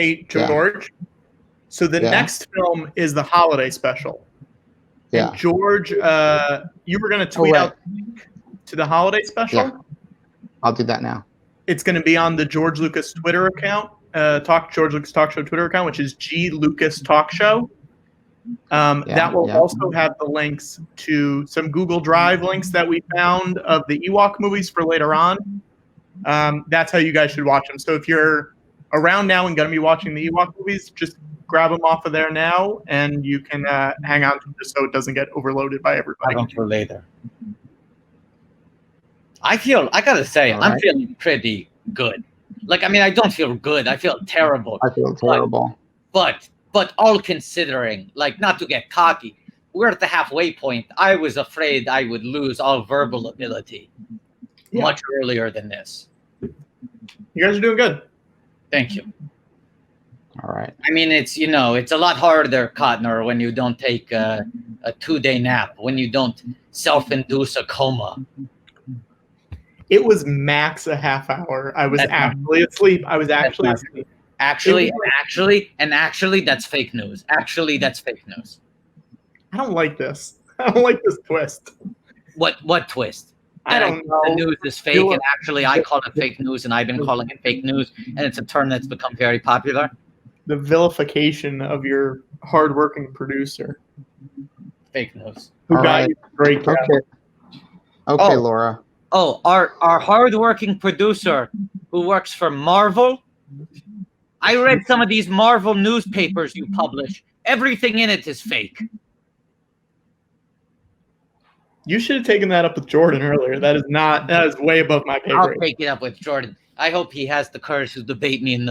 Hey, George. So the next film is the holiday special. Yeah. And George, you were going to tweet out the link to the holiday special? Yeah. I'll do that now. It's going to be on the George Lucas Twitter account, George Lucas Talk Show Twitter account, which is G Lucas Talk Show. That will also have the links to some Google Drive links that we found of the Ewok movies for later on. That's how you guys should watch them. So if you're around now and going to be watching the Ewok movies, just grab them off of there now, and you can hang on to them just so it doesn't get overloaded by everybody. For later. I gotta say, I'm feeling pretty good. Like, I mean, I don't feel good. I feel terrible. I feel terrible. But all considering, like, not to get cocky, we're at the halfway point. I was afraid I would lose all verbal ability much earlier than this. You guys are doing good. Thank you. All right. I mean, it's a lot harder, Cotner, when you don't take a 2-day nap, when you don't self-induce a coma. It was max a half hour. I was actually asleep. Actually, that's fake news. Actually, that's fake news. I don't like this. I don't like this twist. What twist? I don't know. The news is fake, and actually I call it fake news, and I've been calling it fake news, and it's a term that's become very popular. The vilification of your hardworking producer. Fake news. Who got you a great job. Okay, Laura. Oh, our hardworking producer who works for Marvel. I read some of these Marvel newspapers you publish. Everything in it is fake. You should have taken that up with Jordan earlier. That is way above my pay grade. I'll take it up with Jordan. I hope he has the courage to debate me in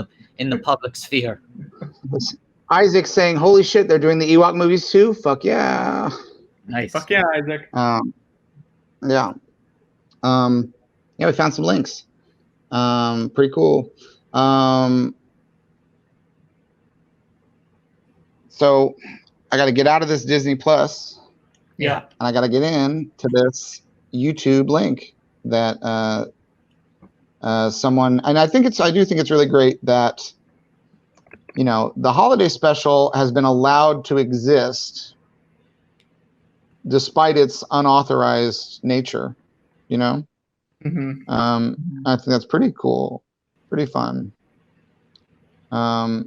the public sphere. Isaac saying, "Holy shit, they're doing the Ewok movies too? Fuck yeah!" Nice. Fuck yeah, Isaac. Yeah. We found some links. Pretty cool. So I got to get out of this Disney Plus. Yeah. And I got to get in to this YouTube link that someone, and I do think it's really great that, the holiday special has been allowed to exist despite its unauthorized nature, Mm-hmm. I think that's pretty cool, pretty fun. Because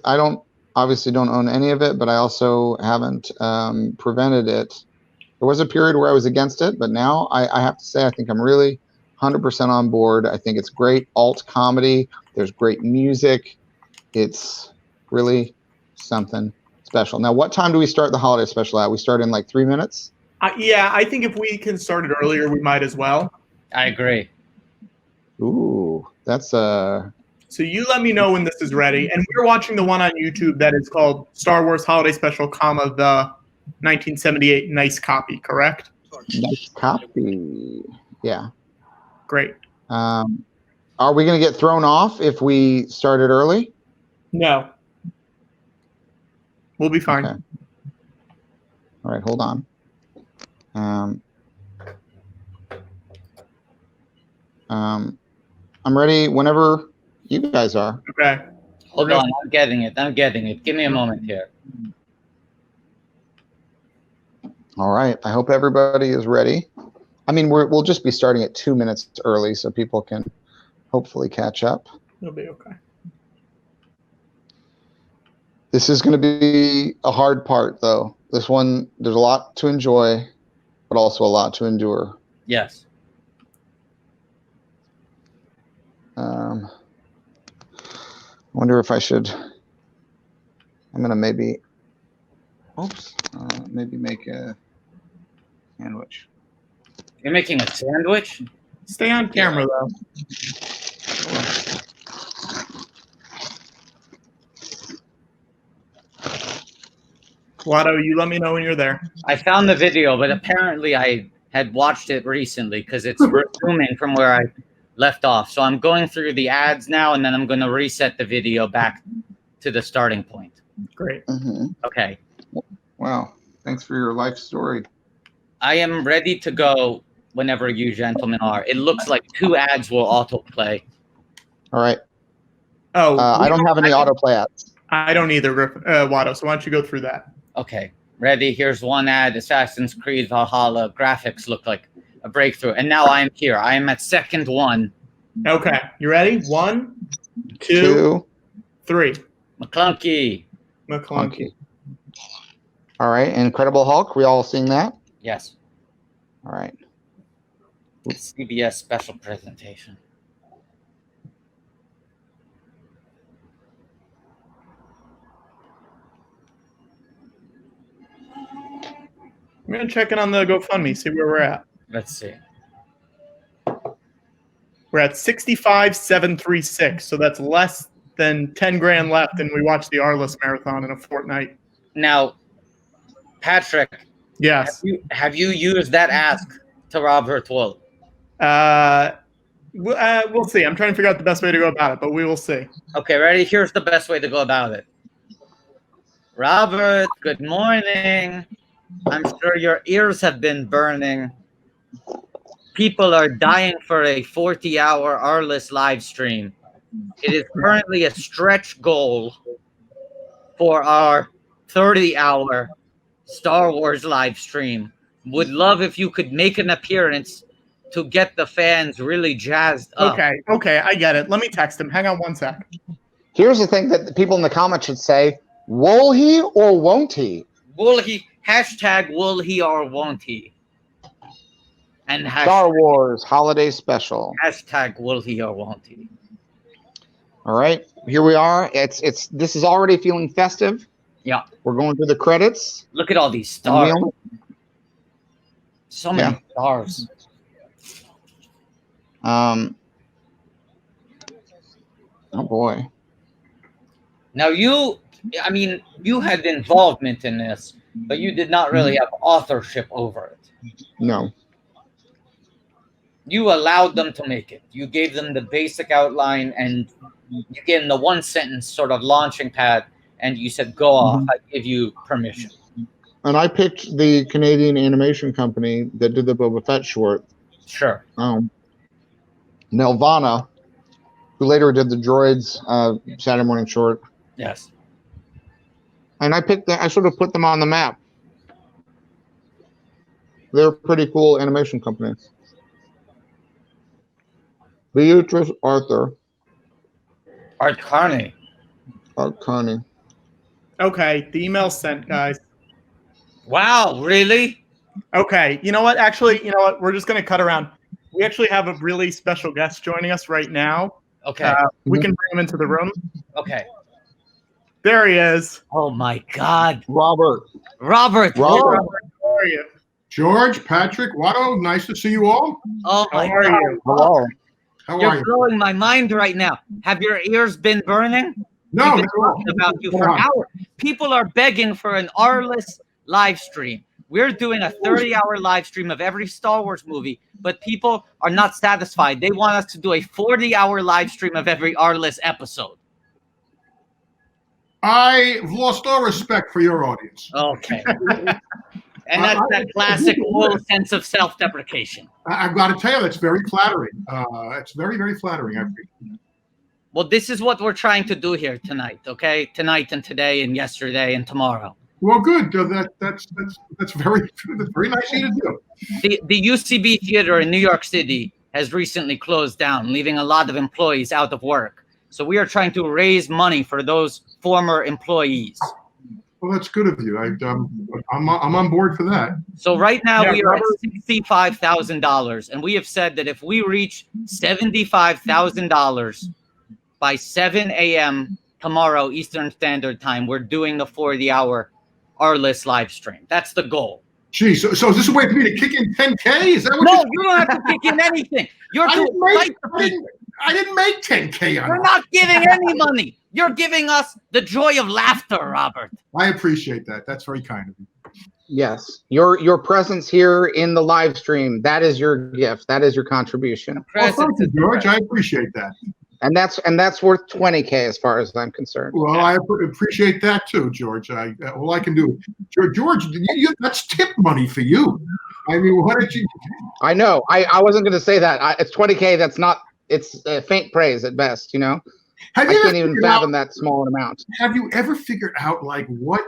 I obviously don't own any of it, but I also haven't prevented it. There was a period where I was against it, but now I have to say I think I'm really 100% on board. I think it's great alt comedy. There's great music. It's really something special. Now, what time do we start the holiday special at? We start in like 3 minutes? I think if we can start it earlier, we might as well. I agree. Ooh, that's So you let me know when this is ready. And we're watching the one on YouTube that is called Star Wars Holiday Special, the 1978 Nice Copy, correct? Nice copy. Yeah. Great. Are we going to get thrown off if we started early? No. We'll be fine. Okay. All right, hold on. I'm ready whenever you guys are. Okay. Hold on, I'm getting it. Give me a moment here. All right. I hope everybody is ready. I mean, we'll just be starting at 2 minutes early so people can hopefully catch up. It'll be okay. This is going to be a hard part, though. This one, there's a lot to enjoy, but also a lot to endure. Yes. I wonder if I should. I'm going to maybe make a sandwich. You're making a sandwich? Stay on camera, though. Watto, you let me know when you're there. I found the video, but apparently I had watched it recently because it's resuming from where I left off. So I'm going through the ads now, and then I'm going to reset the video back to the starting point. Great. Mm-hmm. Okay. Wow. Thanks for your life story. I am ready to go whenever you gentlemen are. It looks like 2 ads will autoplay. All right. I don't have any autoplay ads. I don't either, Watto. So why don't you go through that? Okay, ready? Here's one ad. Assassin's Creed Valhalla graphics look like a breakthrough. And now I am here. I am at second one. Okay, you ready? 1, 2, 3. McClunky. All right, Incredible Hulk. We all seeing that? Yes. All right. CBS special presentation. I'm going to check in on the GoFundMe, see where we're at. Let's see. We're at 65,736, so that's less than 10 grand left, and we watched the Arliss marathon in a fortnight. Now, Patrick. Yes. Have you used that ask to Robert Wuhl? We'll see. I'm trying to figure out the best way to go about it, but we will see. Okay, ready? Here's the best way to go about it. Robert, good morning. I'm sure your ears have been burning. People are dying for a 40-hour Arliss live stream. It is currently a stretch goal for our 30-hour Star Wars live stream. Would love if you could make an appearance to get the fans really jazzed up. Okay, I get it. Let me text him. Hang on one sec. Here's the thing that the people in the comments should say: will he or won't he? Will he? Hashtag will he or won't he? And hashtag, Star Wars Holiday Special. Hashtag will he or won't he? All right, here we are. This is already feeling festive. Yeah. We're going through the credits. Look at all these stars. So many stars. Oh boy. Now you had involvement in this, but you did not really have authorship over it. No. You allowed them to make it. You gave them the basic outline, and you gave them the one sentence sort of launching pad, and you said, go off. I give you permission. And I picked the Canadian animation company that did the Boba Fett short. Sure. Nelvana, who later did the Droids Saturday morning short. Yes. And I sort of put them on the map. They're a pretty cool animation company. Beatrice Arthur. Art Carney. Okay, the email's sent, guys. Wow, really? Okay, you know what? Actually, you know what? We're just going to cut around. We actually have a really special guest joining us right now. Okay. We can bring him into the room. Okay. There he is. Oh, my God. Robert. Robert, how are you? George, Patrick, Watto, nice to see you all. Oh, my How are God. you? Hello. How are You're you? blowing my mind right now. Have your ears been burning? No, We've been talking about you for hours. People are begging for an Arliss live stream. We're doing a 30-hour live stream of every Star Wars movie, but people are not satisfied. They want us to do a 40-hour live stream of every Arliss episode. I've lost all respect for your audience. Okay. And that's that classic Wuhl sense of self-deprecation. I've got to tell you, that's very flattering. It's very, very flattering. I appreciate. Well, this is what we're trying to do here tonight, okay? Tonight and today and yesterday and tomorrow. Well, good. That's very nice of you to do. The UCB Theater in New York City has recently closed down, leaving a lot of employees out of work. So we are trying to raise money for those former employees. Well, that's good of you. I'm on board for that. So right now Yeah, we are at Robert. $65,000, and we have said that if we reach $75,000 by 7 a.m. tomorrow Eastern Standard Time, we're doing the 40-hour Arliss live stream. That's the goal. Gee, so is this a way for me to kick in 10K? Is that what? No, you don't have to kick in anything. You're I to didn't make, fight the I didn't, I didn't make 10K on You're it. not giving any money. You're giving us the joy of laughter, Robert. I appreciate that. That's very kind of you. Yes, your presence here in the live stream, that is your gift. That is your contribution. Well, thank you, George. I appreciate that. And that's worth 20K as far as I'm concerned. Well, I appreciate that too, George. All I can do, George, that's tip money for you. I mean, what did you? I know. I wasn't going to say that. It's 20K. It's faint praise at best, you know. I can't even fathom that small an amount. Have you ever figured out like what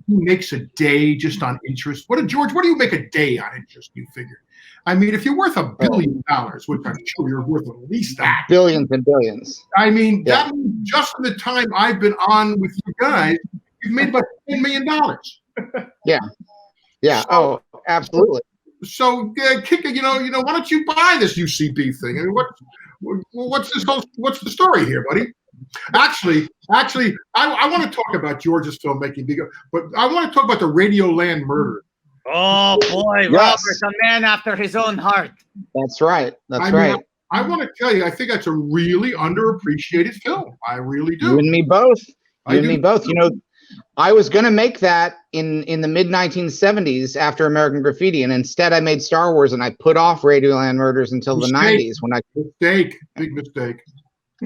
makes a day just on interest? What do you make a day on interest? You figure. I mean, if you're worth $1 billion, which I'm sure you're worth at least that. Billions and billions. I mean, that means just in the time I've been on with you guys, you've made about $10 million. Yeah. Yeah. So, absolutely. So, Kika, why don't you buy this UCB thing? I mean, what's the story here, buddy? Actually, I want to talk about George's filmmaking, but I want to talk about the Radioland murder. Oh boy, yes. Robert's a man after his own heart. That's right. That's right. I want to tell you, I think that's a really underappreciated film. I really do. You and me both. I was going to make that in the mid 1970s after American Graffiti, and instead I made Star Wars, and I put off Radioland Murders until the 90s big mistake.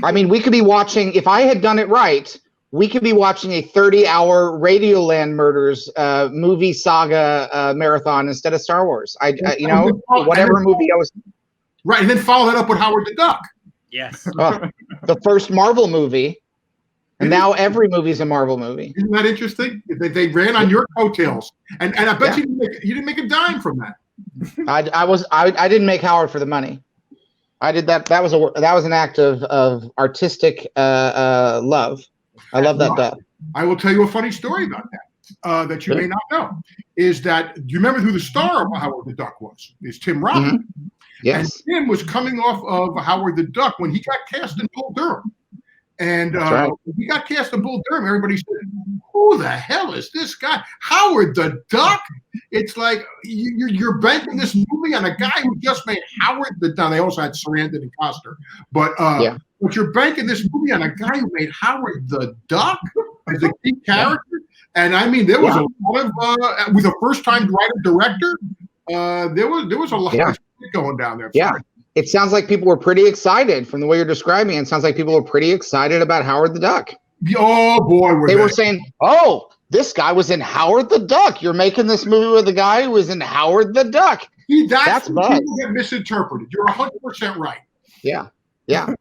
I mean, we could be watching, if I had done it right, we could be watching a 30-hour Radioland Murders movie saga marathon instead of Star Wars. Whatever movie I was. Right, and then follow that up with Howard the Duck. Yes. The first Marvel movie, and now every movie's a Marvel movie. Isn't that interesting? They ran on your coattails, and I bet you didn't make a dime from that. I didn't make Howard for the money. I did that. That was an act of artistic love. I love that duck. I will tell you a funny story about that that you may not know. Is that, do you remember who the star of Howard the Duck was? It's Tim Robbins. Mm-hmm. Yes. And Tim was coming off of Howard the Duck when he got cast in Bull Durham. And when he got cast in Bull Durham, everybody said, who the hell is this guy? Howard the Duck? It's like you're banking this movie on a guy who just made Howard the Duck. They also had Sarandon and Costner. But you're banking this movie on a guy who made Howard the Duck as a key character. And I mean, there was a lot of, with a first-time writer-director, there was a lot of shit going down there. Yeah. It sounds like people were pretty excited from the way you're describing it. It sounds like people were pretty excited about Howard the Duck. Oh, boy. They were saying, oh, this guy was in Howard the Duck. You're making this movie with a guy who was in Howard the Duck. See, that's buzz. People get misinterpreted. You're 100% right. Yeah. Yeah.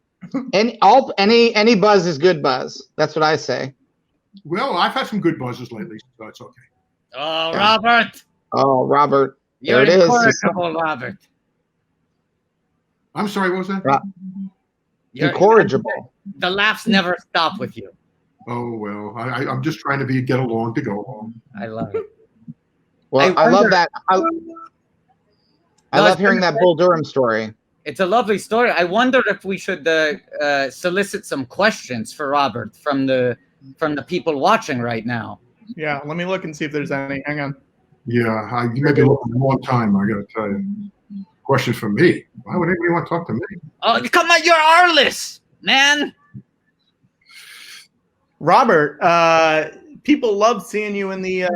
And any buzz is good buzz. That's what I say. Well, I've had some good buzzes lately, so it's okay. Oh, Robert. Oh, Robert. You're incorrigible, Robert. I'm sorry, what was that? Incorrigible. The laughs never stop with you. Oh, well, I'm just trying to get along to go along. I love it. Well, I love that. I love hearing that Bull Durham story. It's a lovely story. I wonder if we should solicit some questions for Robert from the people watching right now. Yeah, let me look and see if there's any. Hang on. Yeah, you may be looking a long time, I got to tell you. Question for me. Why would anybody want to talk to me? Oh, come on, you're Arliss, man. Robert, people love seeing you in the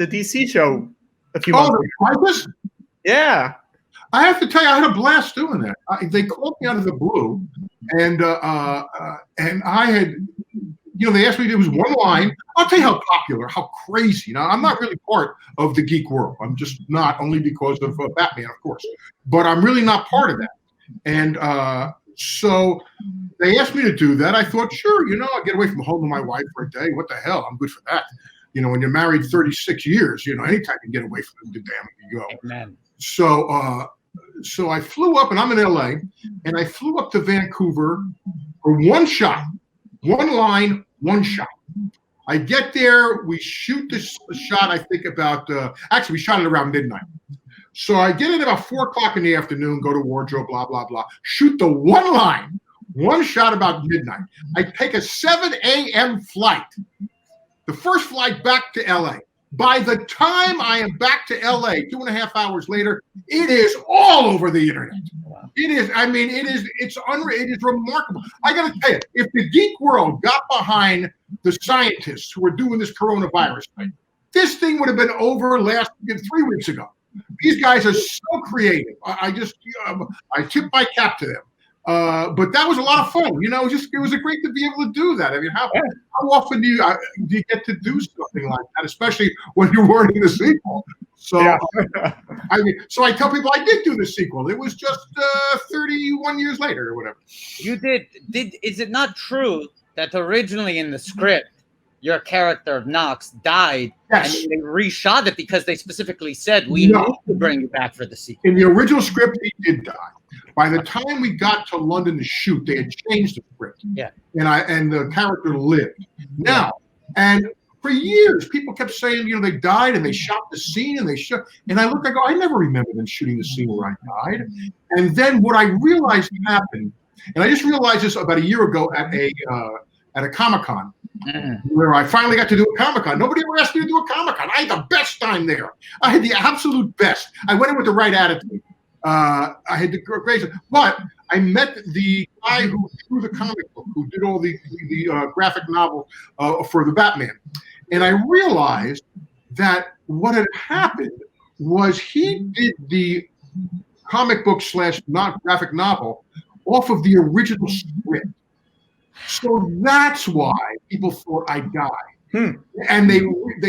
DC show a few months ago. Yeah. I have to tell you, I had a blast doing that. They called me out of the blue, and I had, they asked me to do one line. I'll tell you how popular, how crazy. Now, I'm not really part of the geek world. I'm just not, only because of Batman, of course. But I'm really not part of that. And so they asked me to do that. I thought, sure, I'll get away from home with my wife for a day. What the hell? I'm good for that. When you're married 36 years, anytime you can get away from the damn you go. Amen. So I flew up, and I'm in LA, and I flew up to Vancouver for one shot, one line, one shot. I get there, we shoot this shot, I think about, actually we shot it around midnight. So I get in about 4 o'clock in the afternoon, go to wardrobe, blah, blah, blah, shoot the one line, one shot about midnight. I take a 7 a.m. flight, the first flight back to LA. By the time I am back to LA, 2.5 hours later, it is all over the internet. It is, it is remarkable. I got to tell you, if the geek world got behind the scientists who are doing this coronavirus thing, this thing would have been over 3 weeks ago. These guys are so creative. I tip my cap to them. But that was a lot of fun. It was great to be able to do that. I mean, how often do you get to do something like that, especially when you're working the sequel? So, Yeah. so I tell people I did do the sequel. It was just 31 years later or whatever. You did. Is it not true that originally in the script, your character Knox died, Yes. and they reshot it because they specifically said we need to bring you back for the sequel? In the original script, he did die. By the time we got to London to shoot, they had changed the script. Yeah. And the character lived. Now, and for years, people kept saying, you know, they died and they shot the scene and and I look, I go, I never remember them shooting the scene where I died. And then what I realized happened, and I just realized this about a year ago at a Comic-Con, where I finally got to do a Comic-Con. Nobody ever asked me to do a Comic-Con. I had the best time there. I had the absolute best. I went in with the right attitude. I had the great, but I met the guy who drew the comic book, who did all the graphic novel for the Batman. And I realized that what had happened was he did the comic book / not graphic novel off of the original script. So that's why people thought I died. And they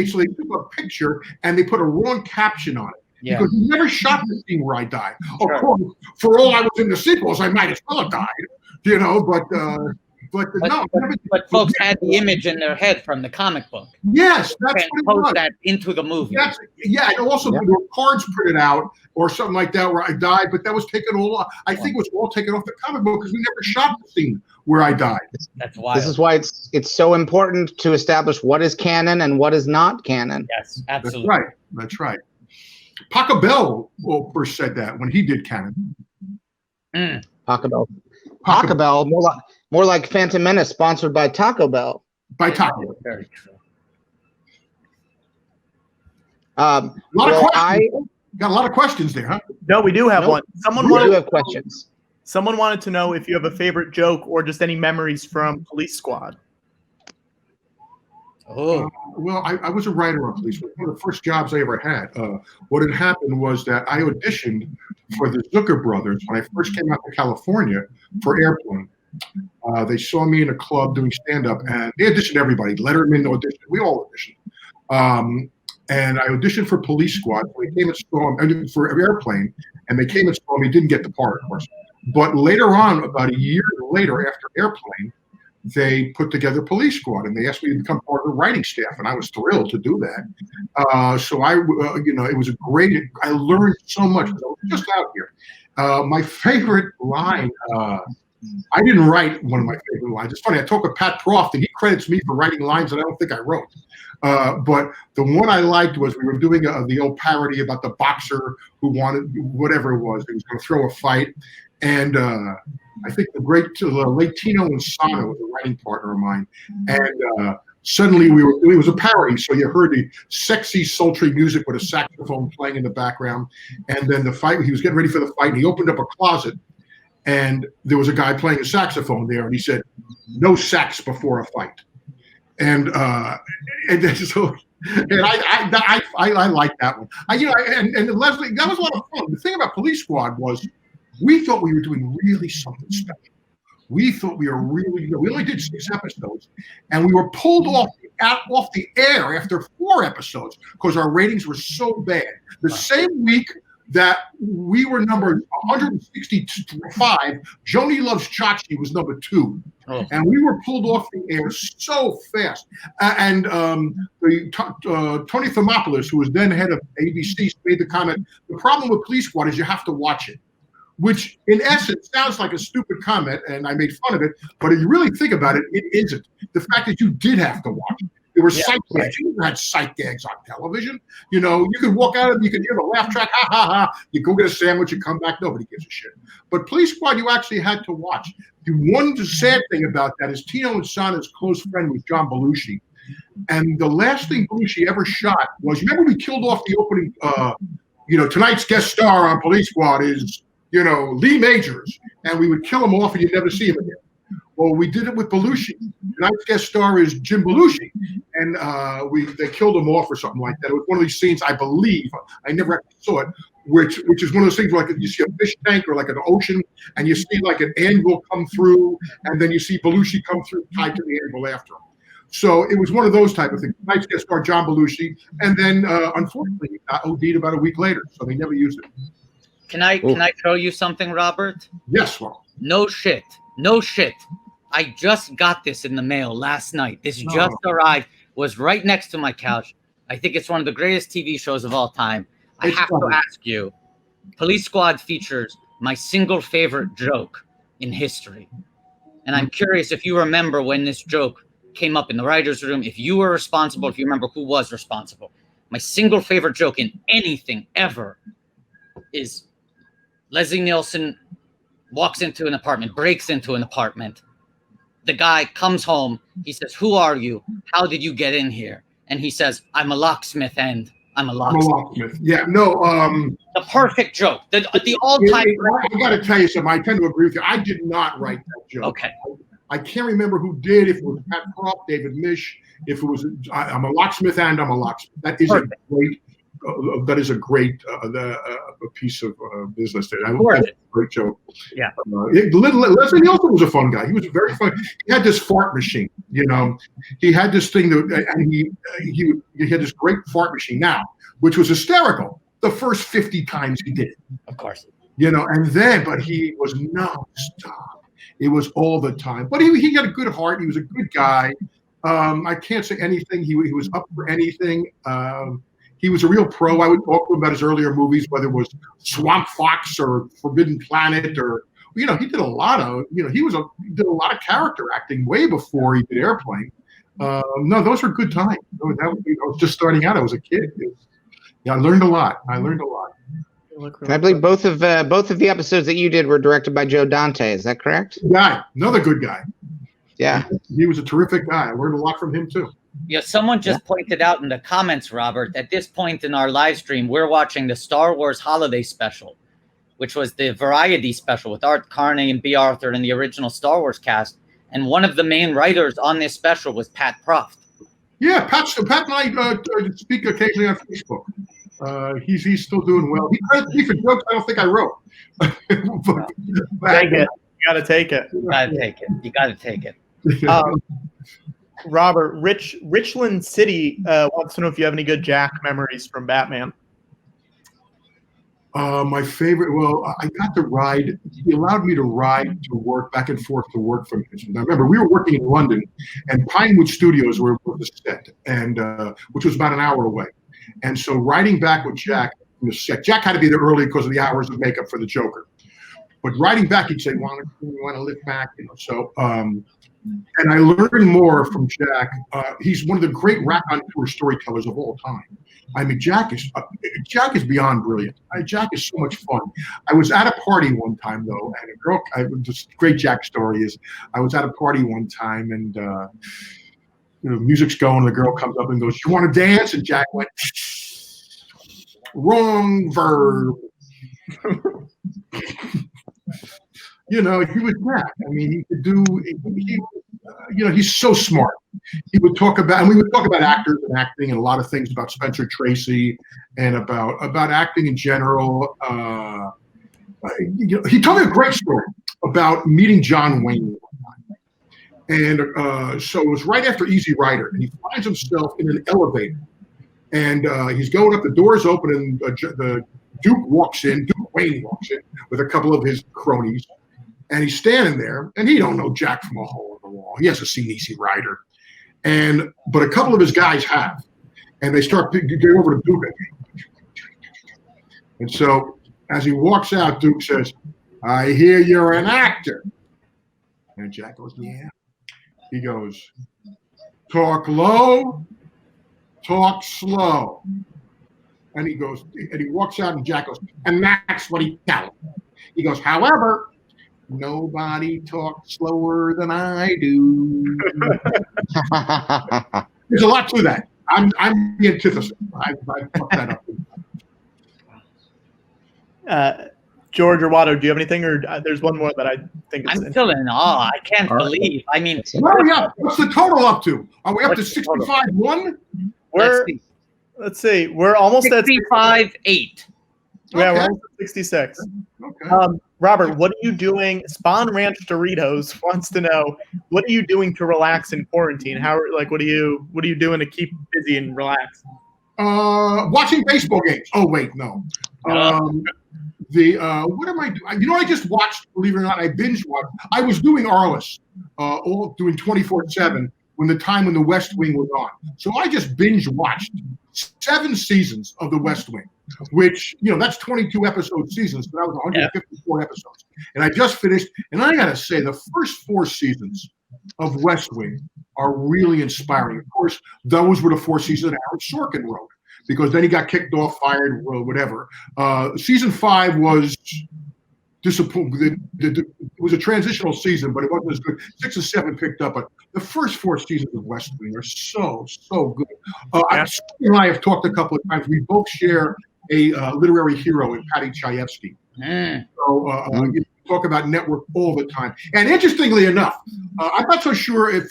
took a picture and they put a wrong caption on it. Yeah. Because he never shot the scene where I died. Sure. Of course, for all I was in the sequels, I might as well have died, you know. But no. But folks had the image in their head from the comic book. Yes, that's and what it was. post that into the movie. And also there were cards printed out or something like that where I died, but that was taken all off. I think it was all taken off the comic book because we never shot the scene where I died. That's why. This is why it's so important to establish what is canon and what is not canon. Yes, absolutely. That's right. Paco Bell first said that when he did canon. Paco Bell, more like Phantom Menace, sponsored by Taco Bell. By Taco Bell. Very true. Got a lot of questions there, huh? No, we do have one. We do have questions. Someone wanted to know if you have a favorite joke or just any memories from Police Squad. Oh. Well, I was a writer on Police Squad. One of the first jobs I ever had. What had happened was that I auditioned for the Zucker brothers when I first came out to California for Airplane. They saw me in a club doing stand-up, and they auditioned everybody. Letterman auditioned. We all auditioned. And I auditioned for Police Squad. They came and saw me for Airplane, and they came and saw me. Didn't get the part, of course. But later on, about a year later after Airplane, they put together Police Squad, and they asked me to become part of the writing staff, and I was thrilled to do that. So it was a great. I learned so much. I was just out here. My favorite line. I didn't write one of my favorite lines. It's funny. I talked with Pat Proft, and he credits me for writing lines that I don't think I wrote. But the one I liked was we were doing the old parody about the boxer who wanted whatever it was. He was going to throw a fight. And I think the late Tino Insano was a writing partner of mine. And suddenly it was a parody. So you heard the sexy, sultry music with a saxophone playing in the background. And then the fight, he was getting ready for the fight, and he opened up a closet. And there was a guy playing a saxophone there. And he said, "No sax before a fight." And so, and I like that one. And Leslie, that was a lot of fun. The thing about Police Squad was we thought we were doing really something special. We thought we were really, we only did 6 episodes, and we were pulled off the air after 4 episodes because our ratings were so bad. The same week that we were number 165, Joni Loves Chachi was number 2. Oh. And we were pulled off the air so fast. Tony Thermopoulos, who was then head of ABC, made the comment, the problem with Police Squad is you have to watch it, which in essence sounds like a stupid comment, and I made fun of it, but if you really think about it, it isn't. The fact that you did have to watch it. There were sight gags. You never had sight gags on television. You know, you could walk out of it, you could hear the laugh track, ha, ha, ha. You go get a sandwich, you come back, nobody gives a shit. But Police Squad, you actually had to watch. The one sad thing about that is Tino Insano's close friend was John Belushi. And the last thing Belushi ever shot was, remember we killed off the opening, tonight's guest star on Police Squad is, Lee Majors. And we would kill him off and you'd never see him again. Well, we did it with Belushi. Tonight's guest star is Jim Belushi, and they killed him off or something like that. It was one of these scenes, I believe, I never actually saw it, which is one of those things where like you see a fish tank or like an ocean, and you see like an anvil come through, and then you see Belushi come through tied to the anvil after him. So it was one of those type of things. Tonight's guest star John Belushi, and then unfortunately he got OD'd about a week later, so they never used it. Can I tell you something, Robert? Yes, well. No shit. I just got this in the mail last night. This just arrived. Was right next to my couch. I think it's one of the greatest TV shows of all time. I have to ask you. Police Squad features my single favorite joke in history. And I'm curious if you remember when this joke came up in the writer's room, if you were responsible, if you remember who was responsible. My single favorite joke in anything ever is Leslie Nielsen walks into an apartment, breaks into an apartment. The guy comes home. He says, "Who are you? How did you get in here?" And he says, "I'm a locksmith and I'm a locksmith." Yeah, no. The perfect joke. The all-time. I got to tell you something. I tend to agree with you. I did not write that joke. Okay. I can't remember who did. If it was Pat Propp, David Mish. If it was, I'm a locksmith and I'm a locksmith. That is perfect. a great piece of business there. That was a great joke. Yeah. Leslie Nielsen was a fun guy. He was very fun. He had this fart machine. You know, he had this thing that, and he had this great fart machine now, which was hysterical. The first 50 times he did it. Of course. You know, and then, but he was nonstop. It was all the time. But he had a good heart. He was a good guy. I can't say anything. He was up for anything. He was a real pro. I would talk to him about his earlier movies, whether it was Swamp Fox or Forbidden Planet, or he did a lot of he did a lot of character acting way before he did Airplane. No, those were good times. I was just starting out. I was a kid. I learned a lot. Can I believe both of the episodes that you did were directed by Joe Dante? Is that correct? Guy, another good guy. Yeah, he was a terrific guy. I learned a lot from him too. Yeah, someone just pointed out in the comments, Robert, at this point in our live stream, we're watching the Star Wars Holiday Special, which was the variety special with Art Carney and B. Arthur and the original Star Wars cast. And one of the main writers on this special was Pat Proft. Yeah, Pat and I speak occasionally on Facebook. He's still doing well. He credits me for jokes I don't think I wrote. Take it. You got to take it. You got to take it. Robert, Richland City wants to know if you have any good Jack memories from Batman. My favorite, I got to ride. He allowed me to ride to work, back and forth to work from him. Now, remember, we were working in London, and Pinewood Studios were the set, and which was about an hour away. And so riding back with Jack from the set, Jack had to be there early because of the hours of makeup for the Joker. But riding back, he'd say, "Want to lift back?" So. And I learned more from Jack. He's one of the great raconteur storytellers of all time. I mean, Jack is beyond brilliant. Jack is so much fun. I was at a party one time, though, and a girl. This great Jack story is, I was at a party one time, and music's going. The girl comes up and goes, "You want to dance?" And Jack went, "Wrong verb." He was Jack. I mean, he could do. He's so smart. He would talk about, and we would talk about actors and acting, and a lot of things about Spencer Tracy and about acting in general. He told me a great story about meeting John Wayne one time, and so it was right after Easy Rider, and he finds himself in an elevator, and he's going up. The doors open, and the Duke Wayne walks in with a couple of his cronies. And he's standing there, and he don't know Jack from a hole in the wall. He hasn't seen Easy Rider, but a couple of his guys have, and they start getting over to Duke. And so, as he walks out, Duke says, "I hear you're an actor." And Jack goes, "Yeah." He goes, "Talk low, talk slow." And he goes, and he walks out, and Jack goes, "And that's what he tells him." He goes, "However, nobody talks slower than I do." There's a lot to that. I'm the antithesis. I fucked that up. George or Watto, do you have anything? Or there's one more that I think is. I'm still in awe. I can't believe. I mean, where are we up? What's the total up to? Are we up to 65-1? Let's see. We're almost at 65-8. Yeah, we're almost at 66. Okay. Robert, what are you doing? Spawn Ranch Doritos wants to know, what are you doing to relax in quarantine? What are you doing to keep busy and relax? Watching baseball games. Oh wait, no. What am I doing? You know, I just watched, believe it or not, I binge watched. I was doing Arliss, doing 24/7 when the West Wing was on. So I just binge watched 7 seasons of the West Wing, which, you know, that's 22 episode seasons, but that was 154 episodes. And I just finished, and I gotta say, the first 4 seasons of West Wing are really inspiring. Of course, those were the 4 seasons that Aaron Sorkin wrote, because then he got kicked off, fired, whatever. Season 5 was disappointing. It was a transitional season, but it wasn't as good. 6 and 7 picked up, but the first 4 seasons of West Wing are so good. Sorkin and I have talked a couple of times. We both share a literary hero in Patty Chayefsky. So you talk about network all the time. And interestingly enough, I'm not so sure if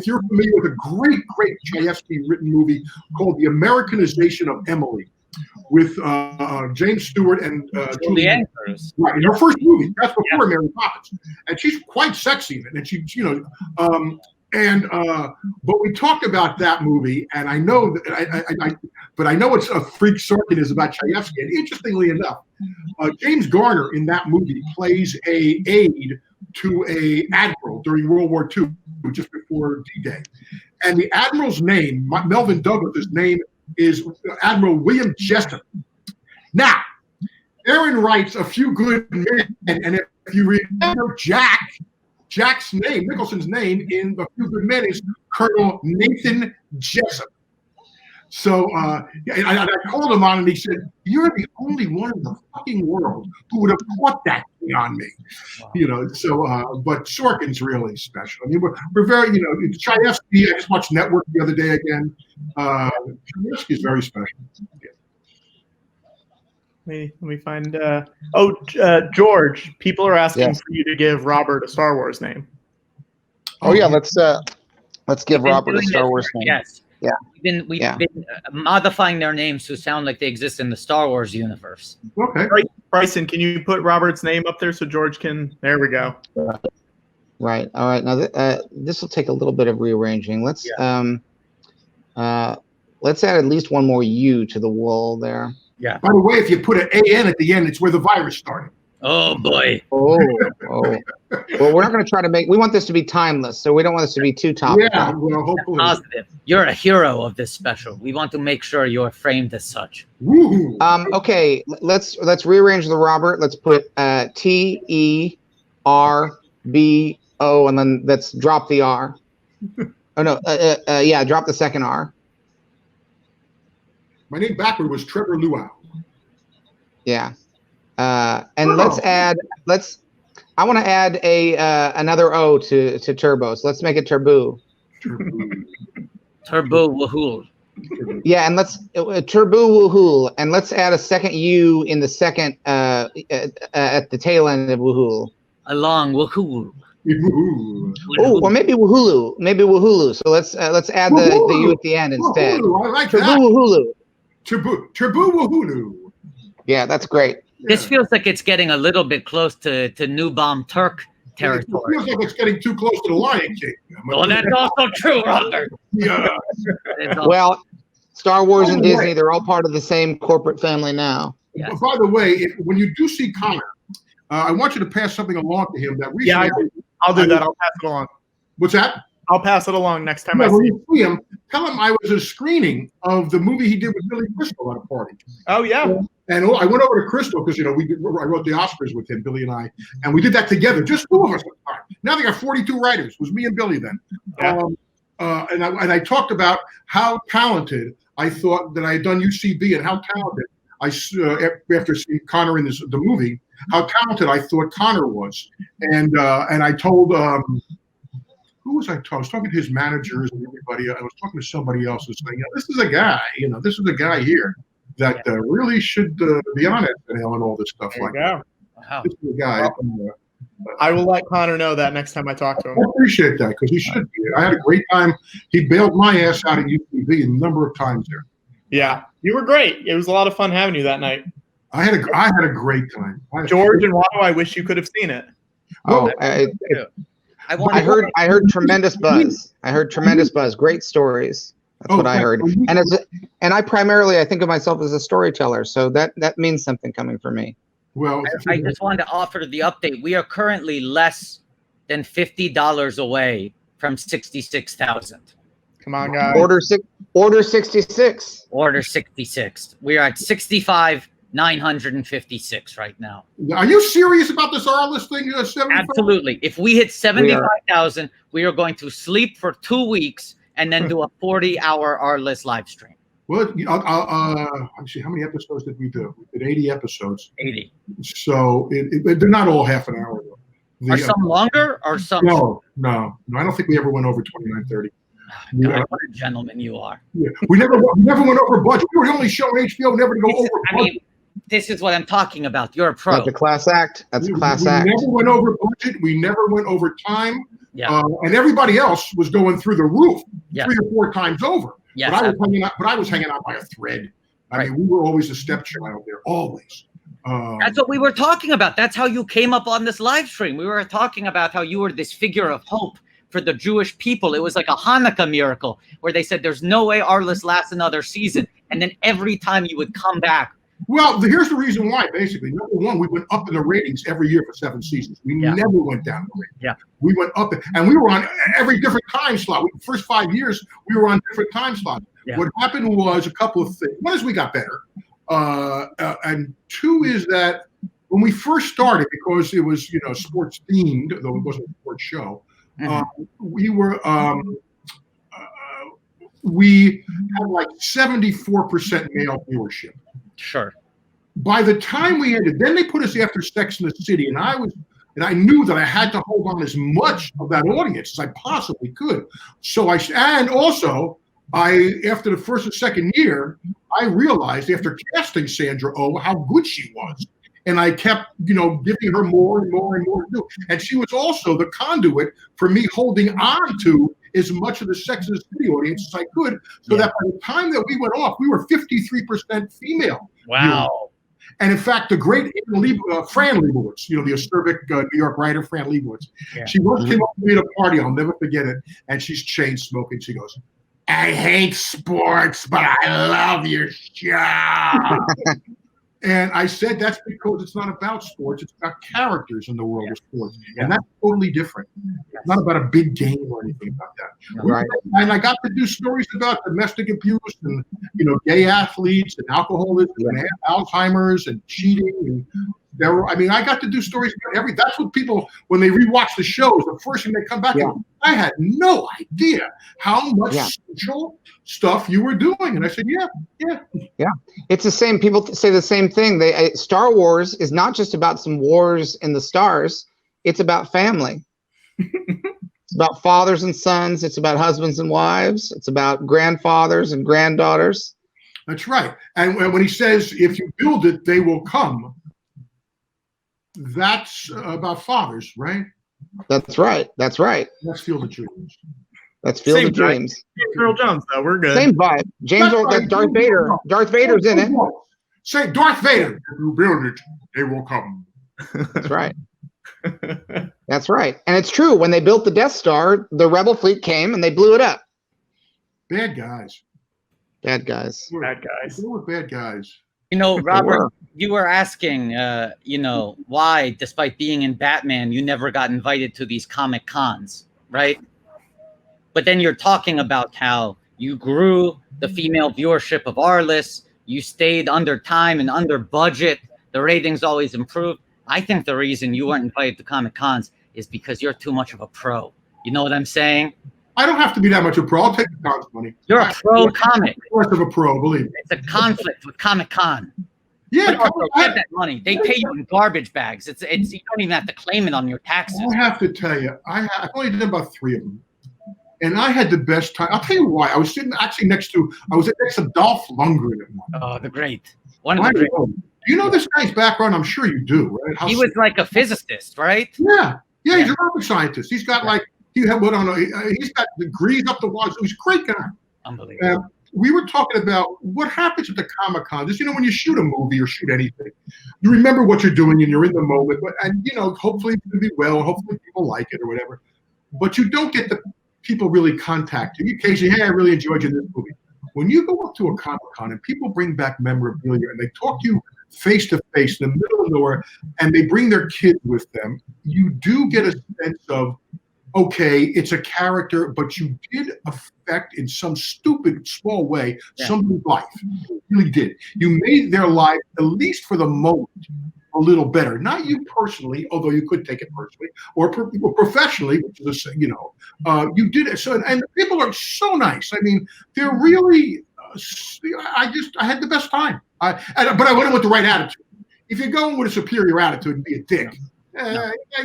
you're familiar with a great Chayefsky written movie called The Americanization of Emily, with James Stewart and Julie Andrews. Right, in her first movie. That's before Mary Poppins, and she's quite sexy in it. And she, you know, but we talked about that movie, and I know that but I know it's a freak Sorkin is about Chayefsky. And interestingly enough, James Garner in that movie plays a aide to a admiral during World War II, just before D-Day, and the admiral's name, Melvin Douglas's name, is Admiral William Jessup. Now, Aaron writes A Few Good Men, and if you remember Jack's name, Nicholson's name in A Few Good Men is Colonel Nathan Jessup. So I called him on, and he said, "You're the only one in the fucking world who would have caught that thing on me." Wow. You know, so but Sorkin's really special. I mean, we're very, you know, Chayefsky. I just watched Network the other day again. Chayefsky is very special. Yeah. Let me find. George, people are asking for you to give Robert a Star Wars name. Oh yeah, let's give Robert a Star Wars name. Yes. Yeah. We've been modifying their names to sound like they exist in the Star Wars universe. Okay. Bryson, can you put Robert's name up there so George can? There we go. Right. All right. Now this will take a little bit of rearranging. Let's add at least one more U to the Wuhl there. Yeah. By the way, if you put an AN at the end, it's where the virus started. Oh boy. Oh. Well, we're not going to try to we want this to be timeless, so we don't want this to be too topical. Yeah, well, hopefully. Positive. You're a hero of this special. We want to make sure you're framed as such. Woo-hoo. Okay, let's rearrange the Robert. Let's put TERBO, and then let's drop the R. Oh no, drop the second R. My name backward was Trevor Luau. Yeah. And I want to add another O to Turbo. So let's make it Turbo. Turbo Wuhl. Yeah, and let's Turbo Wuhl, and let's add a second U in the second at the tail end of Wuhl. Along Wuhl. Oh, or maybe Wuhulu. Maybe Wuhulu. So let's add the U at the end instead. Wuhulu, I like Turbo that. Wuhulu. Turbo Wuhulu. Yeah, that's great. This feels like it's getting a little bit close to New Bomb Turk territory. It feels like it's getting too close to the Lion King. Well, that's also true, Robert. Yeah. Well, Star Wars and Disney, they're all part of the same corporate family now. Yes. By the way, when you do see Connor, I want you to pass something along to him that recently. Yeah, I'll do that. I'll pass it along. What's that? I'll pass it along next time when I see you see him. Tell him I was at a screening of the movie he did with Billy Crystal at a party. Oh yeah. And I went over to Crystal because I wrote the Oscars with him, Billy and I, and we did that together, just 2 of us. Now they got 42 writers. It was me and Billy then. Yeah. And I talked about how talented I thought that I had done UCB and how talented after seeing Connor in the movie, how talented I thought Connor was. And I told who was I was talking to his managers and everybody. I was talking to somebody else and saying, this is a guy, this is a guy here that really should be on it and all this stuff like that. Wow. This is a guy. I will let Connor know that next time I talk to him. I appreciate that because he should be. I had a great time. He bailed my ass out at UCB a number of times there. Yeah, you were great. It was a lot of fun having you that night. I had a great time. George and Watto, I wish you could have seen it. Oh, I heard tremendous buzz. I heard tremendous buzz. Great stories. That's what I heard. And I primarily, I think of myself as a storyteller, so that means something coming for me. Well, I just wanted to offer the update. We are currently less than $50 away from 66,000. Come on, guys. Order 66. Order 66. We are at 65,956 right now. Are you serious about this Arliss thing? 75? Absolutely. If we hit 75,000, we are going to sleep for 2 weeks and then do a 40-hour Arliss live stream. Well, actually, how many episodes did we do? We did 80 episodes. 80. So they're not all half an hour, though. Are some longer or some? No. I don't think we ever went over 29:30. God, what a gentleman you are. Yeah. We never went over budget. We were the only show on HBO never to go over budget. I mean, this is what I'm talking about. You're a pro. That's a class act. That's a class act. We never went over budget. We never went over time. Yeah. And everybody else was going through the roof 3 or 4 times over. Yes, but I was hanging out by a thread. I mean, we were always a stepchild there, always. That's what we were talking about. That's how you came up on this live stream. We were talking about how you were this figure of hope for the Jewish people. It was like a Hanukkah miracle where they said there's no way Arliss lasts another season. And then every time you would come back. Well, here's the reason why, basically. Number one, we went up in the ratings every year for 7 seasons. We never went down the ratings. Yeah. We went up, and we were on every different time slot. The first 5 years, we were on different time slots. Yeah. What happened was a couple of things. One is we got better. And 2 is that when we first started, because it was, sports themed, though it wasn't a sports show, we had like 74% male viewership. Sure. By the time we ended, then they put us after Sex and the City, and I knew that I had to hold on as much of that audience as I possibly could. So after the first and second year, I realized after casting Sandra Oh how good she was. And I kept, giving her more and more and more to do. And she was also the conduit for me holding on to as much of the Sex and the City audience as I could, so that by the time that we went off, we were 53% female. Wow. And in fact, the great Fran Lebowitz, the acerbic New York writer, Fran Lebowitz, she once came up to me at a party, I'll never forget it, and she's chain smoking. She goes, "I hate sports, but I love your show." And I said, that's because it's not about sports. It's about characters in the world of sports. And that's totally different. It's not about a big game or anything about that. Right. And I got to do stories about domestic abuse and, gay athletes and alcoholism and Alzheimer's and cheating. And I got to do stories about that's what people, when they rewatch the shows, the first thing they come back to, I had no idea how much social stuff you were doing. And I said, yeah. It's the same. People say the same thing. Star Wars is not just about some wars in the stars. It's about family. It's about fathers and sons. It's about husbands and wives. It's about grandfathers and granddaughters. That's right. And when he says, if you build it, they will come, that's about fathers, right? That's right. Let's Field of Dreams. That's Field of Dreams. James Earl Jones, though. We're good. Same vibe. Darth Vader. Darth Vader's in it. Say, Darth Vader, if you build it, they will come. That's right. That's right. And it's true. When they built the Death Star, the Rebel fleet came and they blew it up. Bad guys. Bad guys. They were bad guys. Robert, you were asking, why, despite being in Batman, you never got invited to these Comic Cons, right? But then you're talking about how you grew the female viewership of Arliss. You stayed under time and under budget. The ratings always improved. I think the reason you weren't invited to Comic Cons is because you're too much of a pro. You know what I'm saying? I don't have to be that much of a pro. I'll take the cons money. You're a pro comic. Of a pro, believe me. It's a conflict with Comic Con. Yeah, get that money. They pay you in garbage bags. It's you don't even have to claim it on your taxes. I have to tell you, I've only done about 3 of them, and I had the best time. I'll tell you why. I was sitting actually next to Dolph Lundgren at one. Oh, the great. One of the great. Do you know this guy's background? I'm sure you do, right? He was like a physicist, right? Yeah. He's a rocket scientist. He's got he's got degrees up the wazoo. He's a great guy. Unbelievable. we were talking about what happens at the Comic-Con. Just, when you shoot a movie or shoot anything, you remember what you're doing and you're in the moment. And hopefully it's going to be well. Hopefully people like it or whatever. But you don't get the people really contact you. Occasionally, hey, I really enjoyed you in this movie. When you go up to a Comic-Con and people bring back memorabilia and they talk to you face to face in the middle of nowhere, and they bring their kids with them, you do get a sense of, okay, it's a character, but you did affect in some stupid small way somebody's life. You really did. You made their life, at least for the moment, a little better. Not you personally, although you could take it personally, or professionally, which is you did it. So, and people are so nice. I mean, they're really. I had the best time. But I went in with the right attitude. If you're going with a superior attitude and be a dick,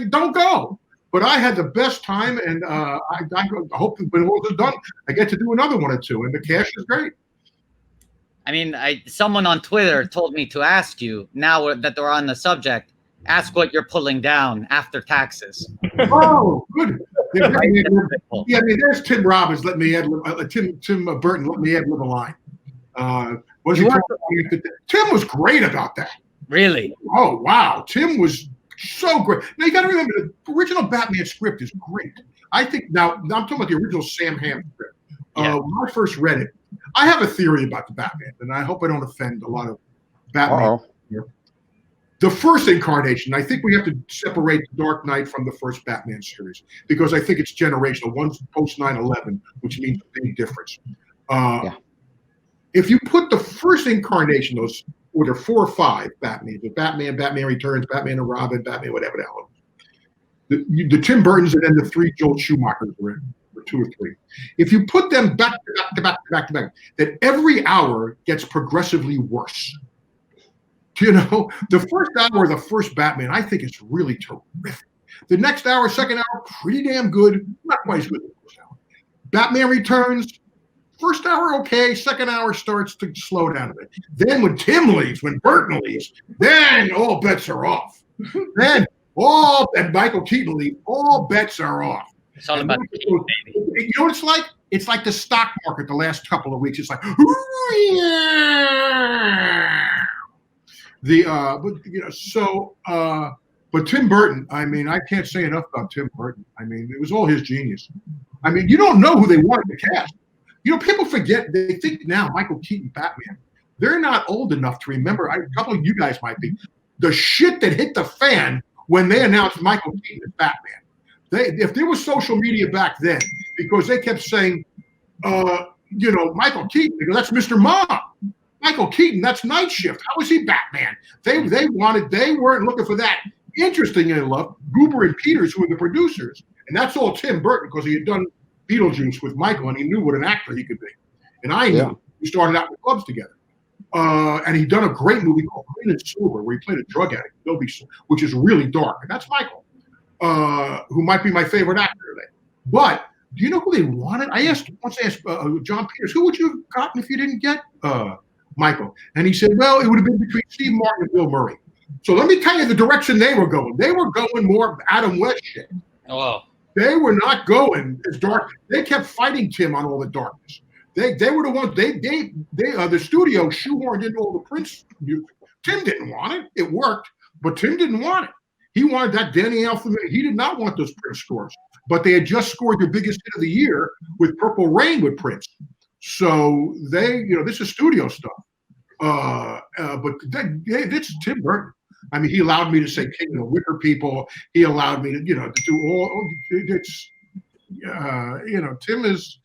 don't go. But I had the best time, and I hope when all is done, I get to do another one or two, and the cash is great. I mean, someone on Twitter told me to ask you, now that they're on the subject, ask what you're pulling down after taxes. Oh, good. Yeah, I mean, there's Tim Robbins. Let me add Tim Burton. Let me add a line. Tim was great about that. Really? Oh, wow. Tim was so great. Now, you got to remember, the original Batman script is great. I think, now I'm talking about the original Sam Hamm script. When I first read it, I have a theory about the Batman, and I hope I don't offend a lot of Batman here. The first incarnation, I think we have to separate The Dark Knight from the first Batman series, because I think it's generational. One's post 9/11, which means a big difference. If you put the first incarnation, or there 4 or 5 Batman, the Batman, Batman Returns, Batman and Robin, Batman, whatever the hell, the Tim Burtons, and then the 3 Joel Schumachers were in, or 2 or 3. If you put them back to back, that every hour gets progressively worse. The first hour of the first Batman, I think it's really terrific. The next hour, second hour, pretty damn good. Not quite as good as the first hour. Batman Returns, first hour, okay. Second hour starts to slow down a bit. Then when Tim leaves, when Burton leaves, then all bets are off. And Michael Keaton leaves, all bets are off. It's all about Keaton, baby. You know what it's like? It's like the stock market the last couple of weeks. It's like, but Tim Burton, I mean, I can't say enough about Tim Burton. I mean, it was all his genius. I mean, you don't know who they wanted to cast. People forget, they think now Michael Keaton Batman. They're not old enough to remember, a couple of you guys might be, the shit that hit the fan when they announced Michael Keaton as Batman. If there was social media back then, because they kept saying, Michael Keaton, they go, that's Mr. Mom. Michael Keaton, that's Night Shift. How is he Batman? They weren't looking for that. Interestingly enough, Goober and Peters, who were the producers, and that's all Tim Burton, because he had done Beetlejuice with Michael, and he knew what an actor he could be. And I knew. We started out in the clubs together. And he'd done a great movie called Clean and Sober, where he played a drug addict, which is really dark. And that's Michael, who might be my favorite actor today. But do you know who they wanted? I once asked John Peters, who would you have gotten if you didn't get Michael? And he said, well, it would have been between Steve Martin and Bill Murray. So let me tell you the direction they were going. They were going more Adam West shit. Oh. They were not going as dark. They kept fighting Tim on all the darkness. They were the ones. The studio shoehorned in all the Prince music. Tim didn't want it. It worked, but Tim didn't want it. He wanted that Danny Elfman. He did not want those Prince scores. But they had just scored their biggest hit of the year with Purple Rain with Prince. So this is studio stuff. But it's Tim Burton. I mean, he allowed me to say King of the Wicker People. He allowed me to, to do all. Tim is.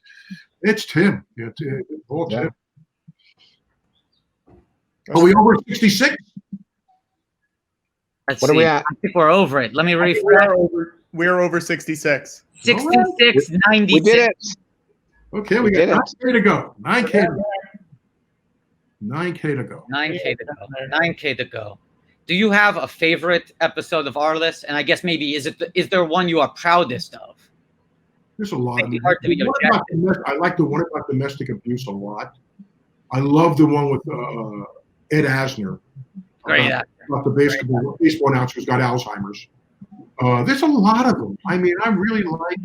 It's Tim. It's all Tim. Are we over 66? What are we at? I think we're over it. Let me refresh. We're over 66. 66, 96. We did it. Okay, we got 9K to go. 9K to go. 9K to go. 9K to go. 9K to go. Do you have a favorite episode of our list? And I guess maybe is there one you are proudest of? There's a lot. I like the one about domestic abuse a lot. I love the one with Ed Asner. Great. About the baseball announcer who's got Alzheimer's. There's a lot of them. I mean, I really like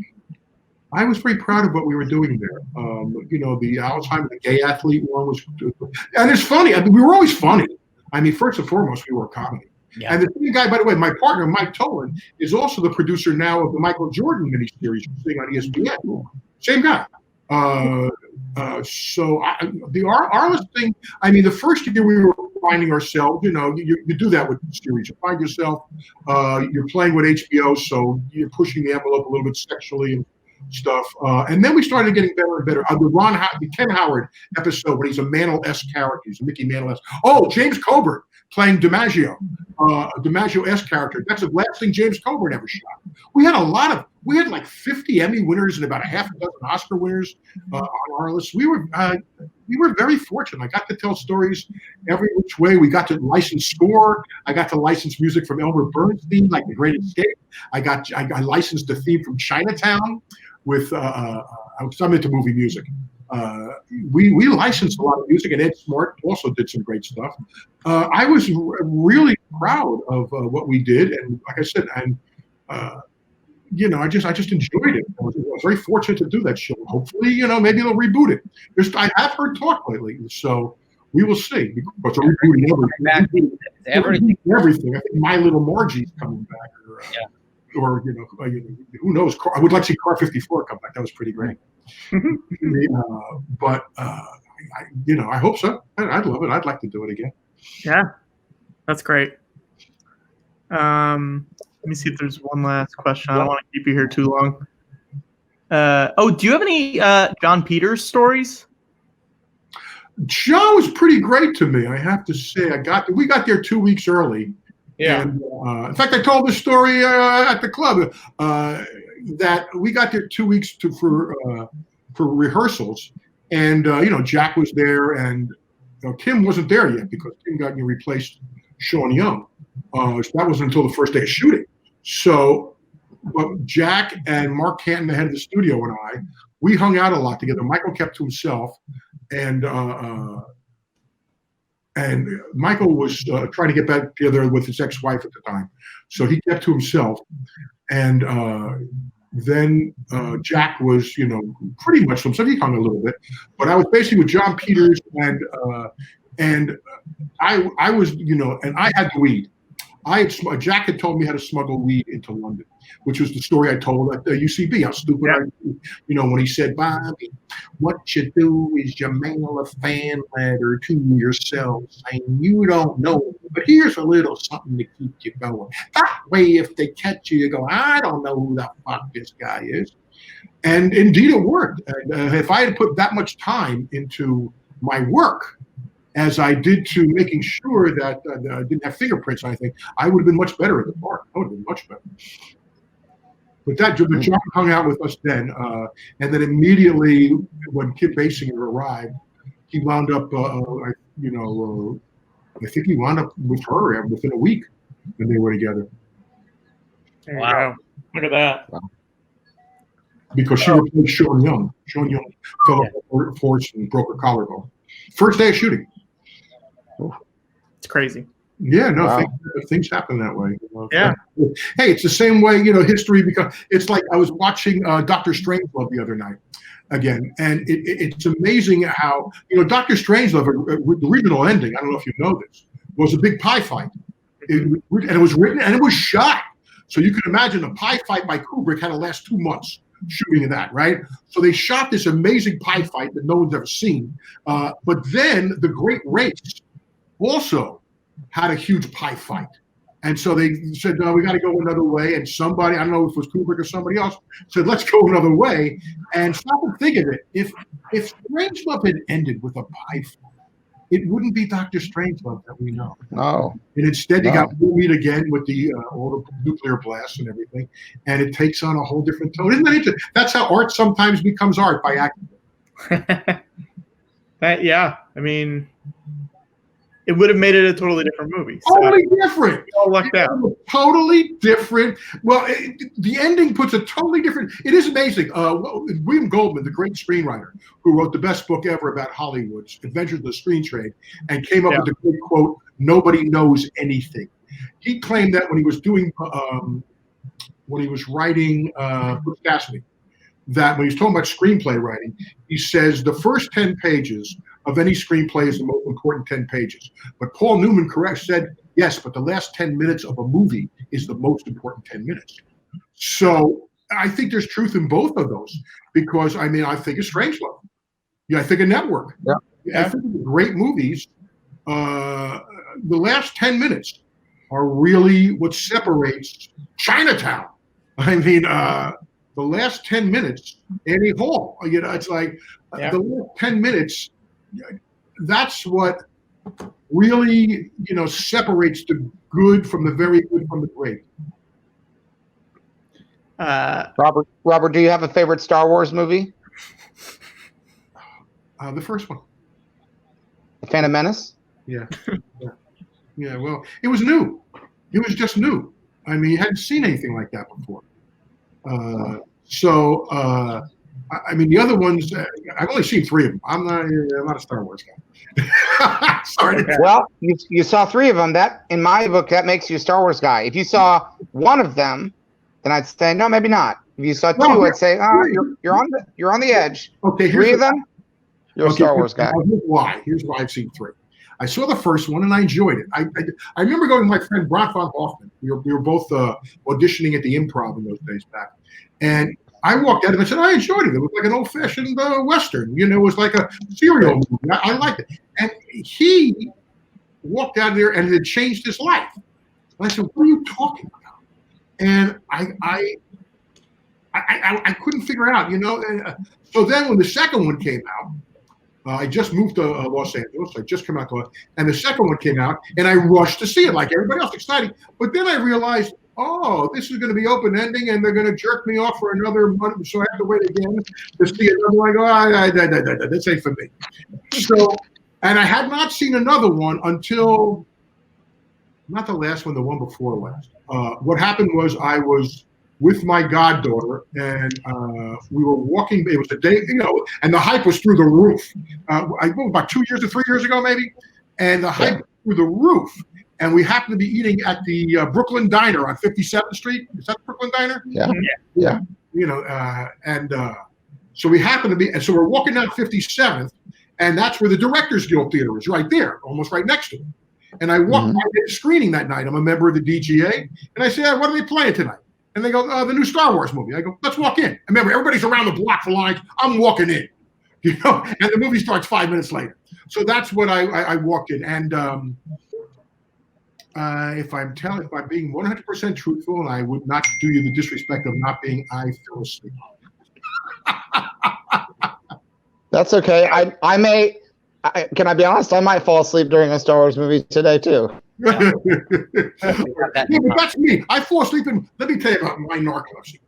I was very proud of what we were doing there. The Alzheimer's, the gay athlete one was, and it's funny. I mean, we were always funny. I mean, first and foremost, we were a comedy. Yeah. And the same guy, by the way, my partner, Mike Tolan, is also the producer now of the Michael Jordan miniseries you're seeing on ESPN. Same guy. So the Arliss thing, I mean, the first year we were finding ourselves, you do that with series. You find yourself, you're playing with HBO, so you're pushing the envelope a little bit sexually and stuff. And then we started getting better and better. The Ken Howard episode when he's a Mantle-esque character. He's a Mickey Mantle-esque. Oh, James Coburn playing DiMaggio, DiMaggio-esque character. That's the last thing James Coburn ever shot. We had like 50 Emmy winners and about a half a dozen Oscar winners on our list. We were very fortunate. I got to tell stories every which way. We got to license score. I got to license music from Elmer Bernstein, like The Great Escape. I licensed the theme from Chinatown with I'm into movie music. We licensed a lot of music, and Ed Smart also did some great stuff. I was really proud of what we did, and like I said, I just enjoyed it. I was very fortunate to do that show. Hopefully, maybe they'll reboot it. I have heard talk lately, so we will see. Because they're rebooting everything. Everything. I think My Little Margie's coming back, or who knows? I would like to see Car 54 come back. That was pretty great. But I hope so. I'd love it. I'd like to do it again. Yeah, that's great. Let me see if there's one last question. I don't want to keep you here too long. Do you have any John Peters stories? John was pretty great to me, I have to say. We got there 2 weeks early. Yeah. And, in fact, I told the story at the club that we got there 2 weeks for rehearsals, and Jack was there, and Kim wasn't there yet because Kim got replaced Sean Young. That wasn't until the first day of shooting. So, but Jack and Mark Canton, the head of the studio, and I, we hung out a lot together. Michael kept to himself, and Michael was trying to get back together with his ex-wife at the time, so he kept to himself. And then Jack was, pretty much himself. He hung a little bit, but I was basically with John Peters, and I was, and I had the weed. Jack had told me how to smuggle weed into London, which was the story I told at the UCB. How stupid when he said, "Bobby, what you do is you mail a fan letter to yourself saying you don't know, but here's a little something to keep you going. That way, if they catch you, you go, I don't know who the fuck this guy is." And indeed, it worked. And, if I had put that much time into my work as I did to making sure that I didn't have fingerprints, I think I would have been much better at the part. I would have been much better. But John hung out with us then, and then immediately when Kim Basinger arrived, he wound up, I think he wound up with her within a week when they were together. Wow! Look at that. Wow. Because she replaced Sean Young. Sean Young fell off a horse and broke her collarbone. First day of shooting. It's crazy. Yeah, no, things happen that way. Yeah. Hey, it's the same way, history becomes. It's like I was watching Dr. Strangelove the other night again, and it's amazing how Dr. Strangelove, the original ending. I don't know if you know this, was a big pie fight, and it was written and it was shot. So you can imagine a pie fight by Kubrick had to last 2 months shooting of that, right? So they shot this amazing pie fight that no one's ever seen. But then The Great Race also had a huge pie fight. And so they said, no, we got to go another way. And somebody, I don't know if it was Kubrick or somebody else, said, let's go another way. And stop and think of it. If Strangelove had ended with a pie fight, it wouldn't be Dr. Strangelove that we know. No. And instead, you got to meet again with all the nuclear blasts and everything, and it takes on a whole different tone. Isn't that interesting? That's how art sometimes becomes art, by accident. Yeah, I mean, it would have made it a totally different movie. Totally different. All lucked out. Totally different. Well, the ending puts a totally different. It is amazing. William Goldman, the great screenwriter, who wrote the best book ever about Hollywood's Adventures of the Screen Trade, and came up with the great quote, "Nobody knows anything." He claimed that when he was doing, when he was writing Butch Cassidy, that when he's talking about screenplay writing, he says the first 10 pages of any screenplay is the most important 10 pages. But Paul Newman said, yes, but the last 10 minutes of a movie is the most important 10 minutes. So I think there's truth in both of those, because I think of Strangelove. Yeah, I think of Network. Yeah. I think of great movies. The last 10 minutes are really what separates Chinatown. The last 10 minutes, Annie Hall. It's like the last 10 minutes. That's what really, separates the good from the very good from the great. Robert, do you have a favorite Star Wars movie? The first one. The Phantom Menace? Yeah. Well, it was new. It was just new. You hadn't seen anything like that before. The other ones, I've only seen 3 of them. I'm not a Star Wars guy. Sorry. Well, you saw 3 of them. That, in my book, that makes you a Star Wars guy. If you saw 1 of them, then I'd say no, maybe not. If you saw 2, I'd say, you're on the edge. Okay, 3 of them, you're a Star Wars guy. Here's why I've seen 3. I saw the first one and I enjoyed it. I remember going with my friend Brant von Hoffman. We were both auditioning at the Improv in those days back, and I walked out and I said, I enjoyed it. It was like an old-fashioned Western. It was like a serial movie. I liked it. And he walked out of there and it had changed his life. And I said, what are you talking about? And I couldn't figure it out, So then when the second one came out, I just moved to Los Angeles. I just come out to and the second one came out, and I rushed to see it like everybody else, exciting. But then I realized, this is going to be open ending, and they're going to jerk me off for another month, so I have to wait again to see another one. I go, this ain't for me. So, and I had not seen another one until, not the last one, the one before last. What happened was I was with my goddaughter, and we were walking. It was a day, and the hype was through the roof. About 2 years or 3 years ago, maybe, and the hype was through the roof. And we happened to be eating at the Brooklyn Diner on 57th Street. Is that the Brooklyn Diner? Yeah. So we happened to be, and so we're walking down 57th, and that's where the Directors Guild Theater is, right there, almost right next to it. And I walked by the screening that night. I'm a member of the DGA, and I said, what are they playing tonight? And they go, the new Star Wars movie. I go, let's walk in. I remember, everybody's around the block for lines. I'm walking in, and the movie starts 5 minutes later. So that's what I walked in, and if I'm being 100% truthful, and I would not do you the disrespect of not being, I fell asleep. That's okay. Can I be honest? I might fall asleep during a Star Wars movie today too. Yeah, but that's me. I fall asleep in. Let me tell you about my narcolepsy.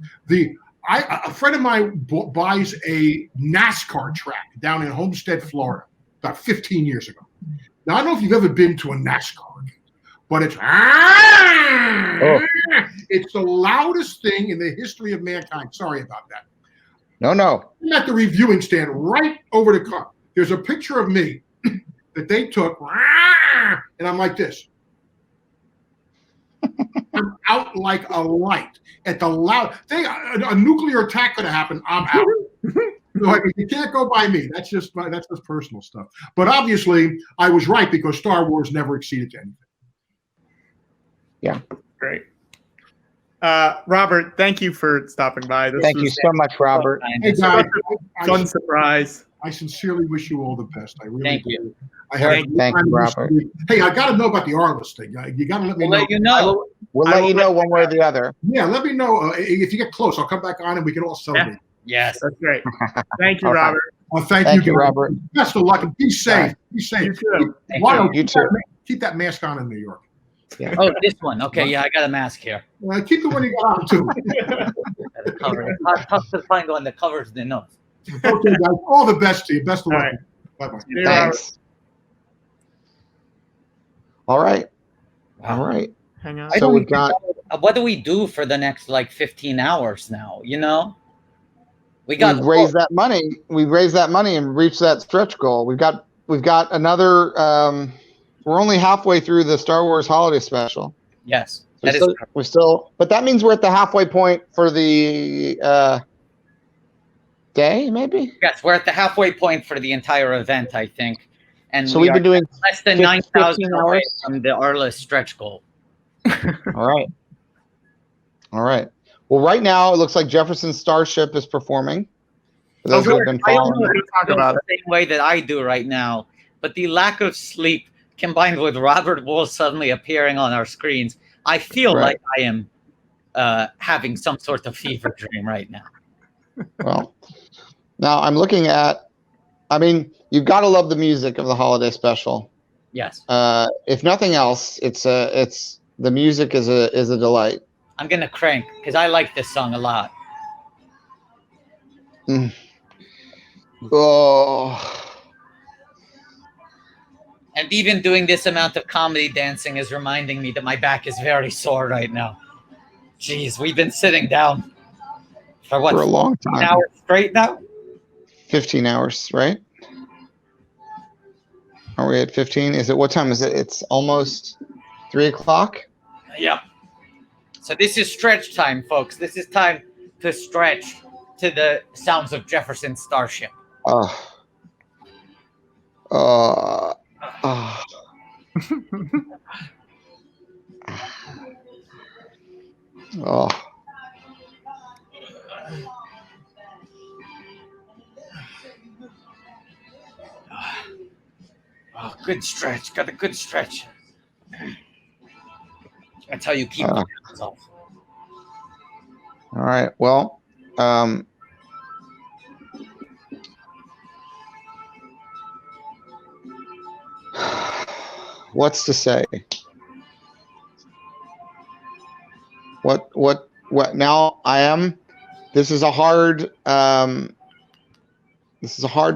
A friend of mine buys a NASCAR track down in Homestead, Florida, about 15 years ago. Now I don't know if you've ever been to a NASCAR game, but it's the loudest thing in the history of mankind. Sorry about that. No. I'm at the reviewing stand right over the car. There's a picture of me that they took, and I'm like this. I'm out like a light at the loud thing. A nuclear attack could have happened. I'm out. You can't go by me. That's just personal stuff. But obviously, I was right because Star Wars never exceeded to anything. Yeah. Great. Robert, thank you for stopping by. Thank you so much, Robert. Hey, guys, fun surprise. I sincerely wish you all the best. I really Thank do. you. Thank you, Robert. Hey, I got to know about the Arliss thing. You got to let me know. Let you know. We'll let you know one way or the other. Yeah, let me know. If you get close, I'll come back on and we can all celebrate. Yes. That's great. Thank you, Robert. Well, thank you, Robert. Best of luck and be safe. Be safe. You too. Watto, You too. Keep that mask on in New York. Yeah. Oh, this one. Okay, yeah, I got a mask here. Keep the one you got on too. Tough to find one that covers the nose. Okay, guys. All the best to you. Best of luck. Right. Bye-bye. Thanks. All right. Wow. All right. Hang on. So we've got. What do we do for the next 15 hours now? We've raised that money. We've raised that money and reached that stretch goal. We've got another. We're only halfway through the Star Wars holiday special. Yes, We're still, but that means we're at the halfway point for the day, maybe. Yes, we're at the halfway point for the entire event, I think. And So we've been doing less than 9,000 away from the Arliss stretch goal. All right. All right. Well, right now it looks like Jefferson Starship is performing. For those who have been I following. don't talk about it the same way that I do right now, but the lack of sleep combined with Robert Wuhl suddenly appearing on our screens, I feel like I am having some sort of fever dream right now. Well, now I'm looking at, I mean, you've got to love the music of the holiday special. Yes. If nothing else, the music is a delight. I'm gonna crank because I like this song a lot. Oh. And even doing this amount of comedy dancing is reminding me that my back is very sore right now. Jeez, we've been sitting down for what? For a long time. 15 hours straight now? 15 hours, right? Are we at 15? What time is it? It's almost 3 o'clock? Yep. So this is stretch time, folks. This is time to stretch to the sounds of Jefferson Starship. Oh. Oh, good stretch. Got a good stretch. I tell you, keep yourself. All right. Well, what's to say? What now? This is a hard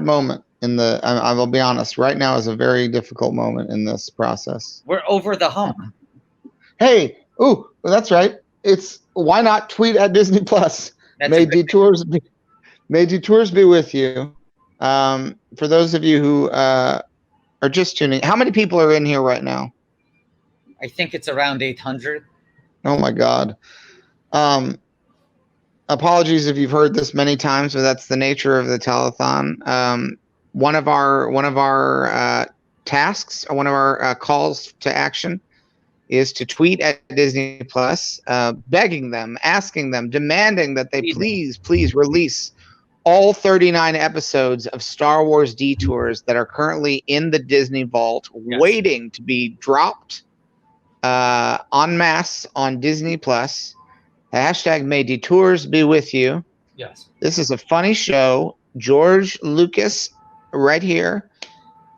moment I will be honest. Right now is a very difficult moment in this process. We're over the hump. Hey, well, that's right. Why not tweet at Disney Plus? May detours be with you. For those of you who are just tuning, how many people are in here right now? I think it's around 800. Oh my God. Apologies if you've heard this many times, but that's the nature of the telethon. One of our tasks, or one of our calls to action, is to tweet at Disney Plus, begging them, asking them, demanding that they please release all 39 episodes of Star Wars Detours that are currently in the Disney Vault, waiting to be dropped en masse on Disney Plus. Hashtag may detours be with you. Yes. This is a funny show. George Lucas, right here,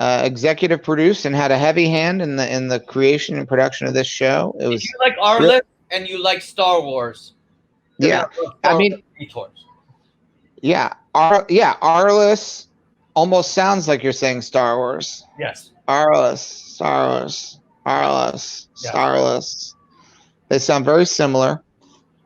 executive produced and had a heavy hand in the creation and production of this show. It was. If you like Arli and you like Star Wars, Detours. Yeah, Arliss almost sounds like you're saying Star Wars. Yes. Arliss, Star Wars, Arliss, Starless. They sound very similar.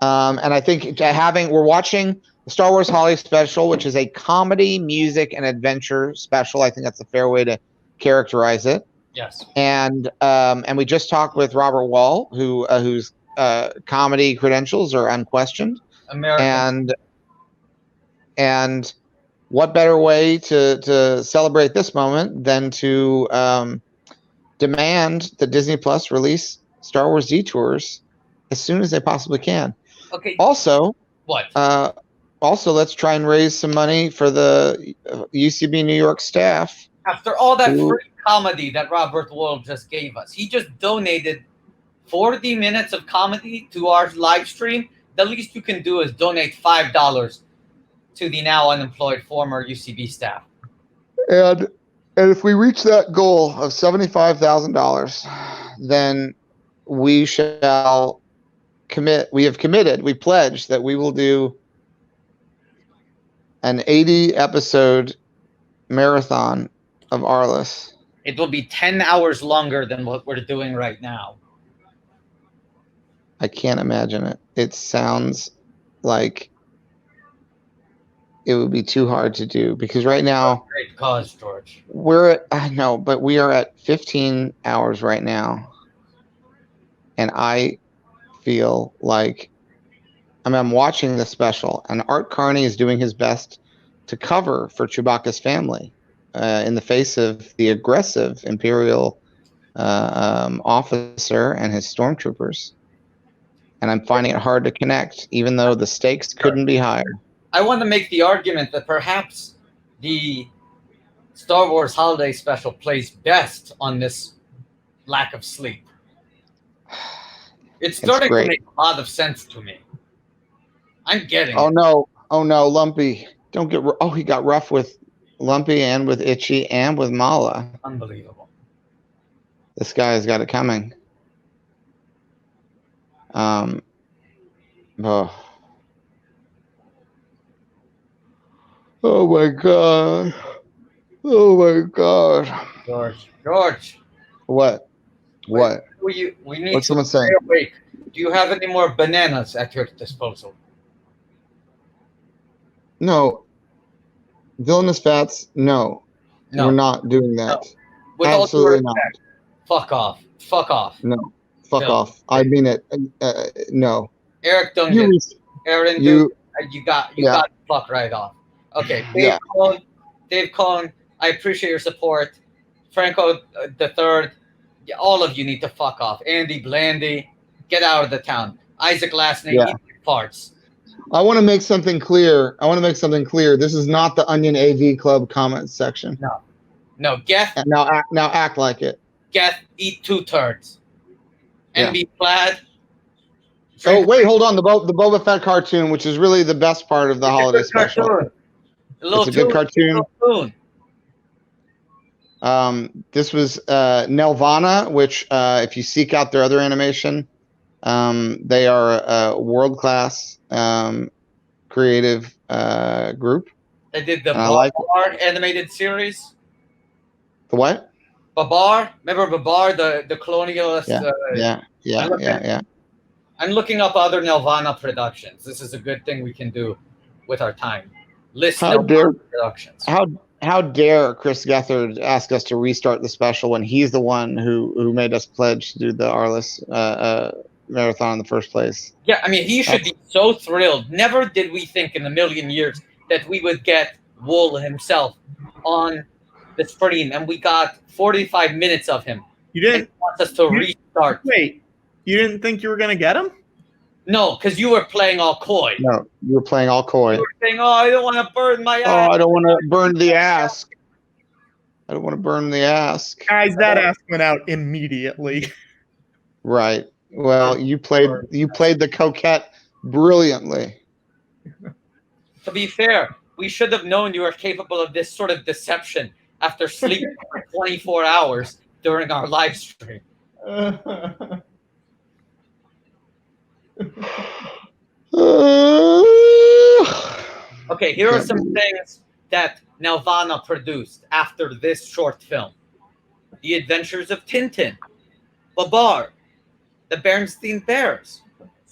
And I think we're watching the Star Wars Holiday Special, which is a comedy, music, and adventure special. I think that's a fair way to characterize it. Yes. And we just talked with Robert Wuhl, whose comedy credentials are unquestioned. American. And what better way to celebrate this moment than to demand that Disney Plus release Star Wars Detours as soon as they possibly can. Okay. Also, what? Also, let's try and raise some money for the UCB New York staff. After all that free comedy that Robert Wuhl just gave us, he just donated 40 minutes of comedy to our live stream. The least you can do is donate $5 to the now unemployed former UCB staff. And if we reach that goal of $75,000, then we shall commit. We have committed. We pledged that we will do an 80-episode marathon of Arliss. It will be 10 hours longer than what we're doing right now. I can't imagine it. It sounds like it would be too hard to do because right now, great cause, George. I know, but we are at 15 hours right now, and I feel like I'm watching the special, and Art Carney is doing his best to cover for Chewbacca's family in the face of the aggressive Imperial officer and his stormtroopers. And I'm finding it hard to connect, even though the stakes couldn't be higher. I want to make the argument that perhaps the Star Wars Holiday Special plays best on this lack of sleep. It's starting to make a lot of sense to me. I'm getting it. No, Lumpy. Don't get... Oh, he got rough with Lumpy and with Itchy and with Mala. Unbelievable. This guy's got it coming. Oh. Oh my God. Oh my God. George. What? What? We need What's someone saying? Awake. Do you have any more bananas at your disposal? No. Villainous Fats, no. We're not doing that. No. Absolutely not. Fuck off. Fuck off. No. Fuck off. I mean it. No. Eric Duncan. Aaron, you got to fuck right off. Okay. Dave Cohn, I appreciate your support. Franco the Third, all of you need to fuck off. Andy Blandy, get out of the town. Isaac Lasney, eat your parts. I want to make something clear. This is not the Onion AV Club comments section. No. Geth. Now act like it. Geth, eat 2 turds. MB Plaid. Oh wait, hold on. The Boba Fett cartoon, which is really the best part of the holiday special. It's a good cartoon. This was Nelvana, which if you seek out their other animation, they are a world-class creative group. They did the Babar animated series. The what? Babar? Remember Babar, the colonialist? Yeah. I'm looking up other Nelvana productions. This is a good thing we can do with our time. List Nelvana productions. How dare Chris Gethard ask us to restart the special when he's the one who made us pledge to do the Arliss marathon in the first place? Yeah, I mean, he should be so thrilled. Never did we think in a million years that we would get Wuhl himself on the screen, and we got 45 minutes of him. You didn't want us to restart. Wait, you didn't think you were going to get him? No, because you were playing all coy. No, you were playing all coy. You were saying, I don't want to burn my ass. Oh, I don't want to burn the ass. I don't want to burn the ass. Guys, that ass went out immediately. Right. Well, you played the coquette brilliantly. To be fair, we should have known you were capable of this sort of deception after sleeping for 24 hours during our live stream. Okay, here are some things that Nelvana produced after this short film. The Adventures of Tintin, Babar, The Bernstein Bears,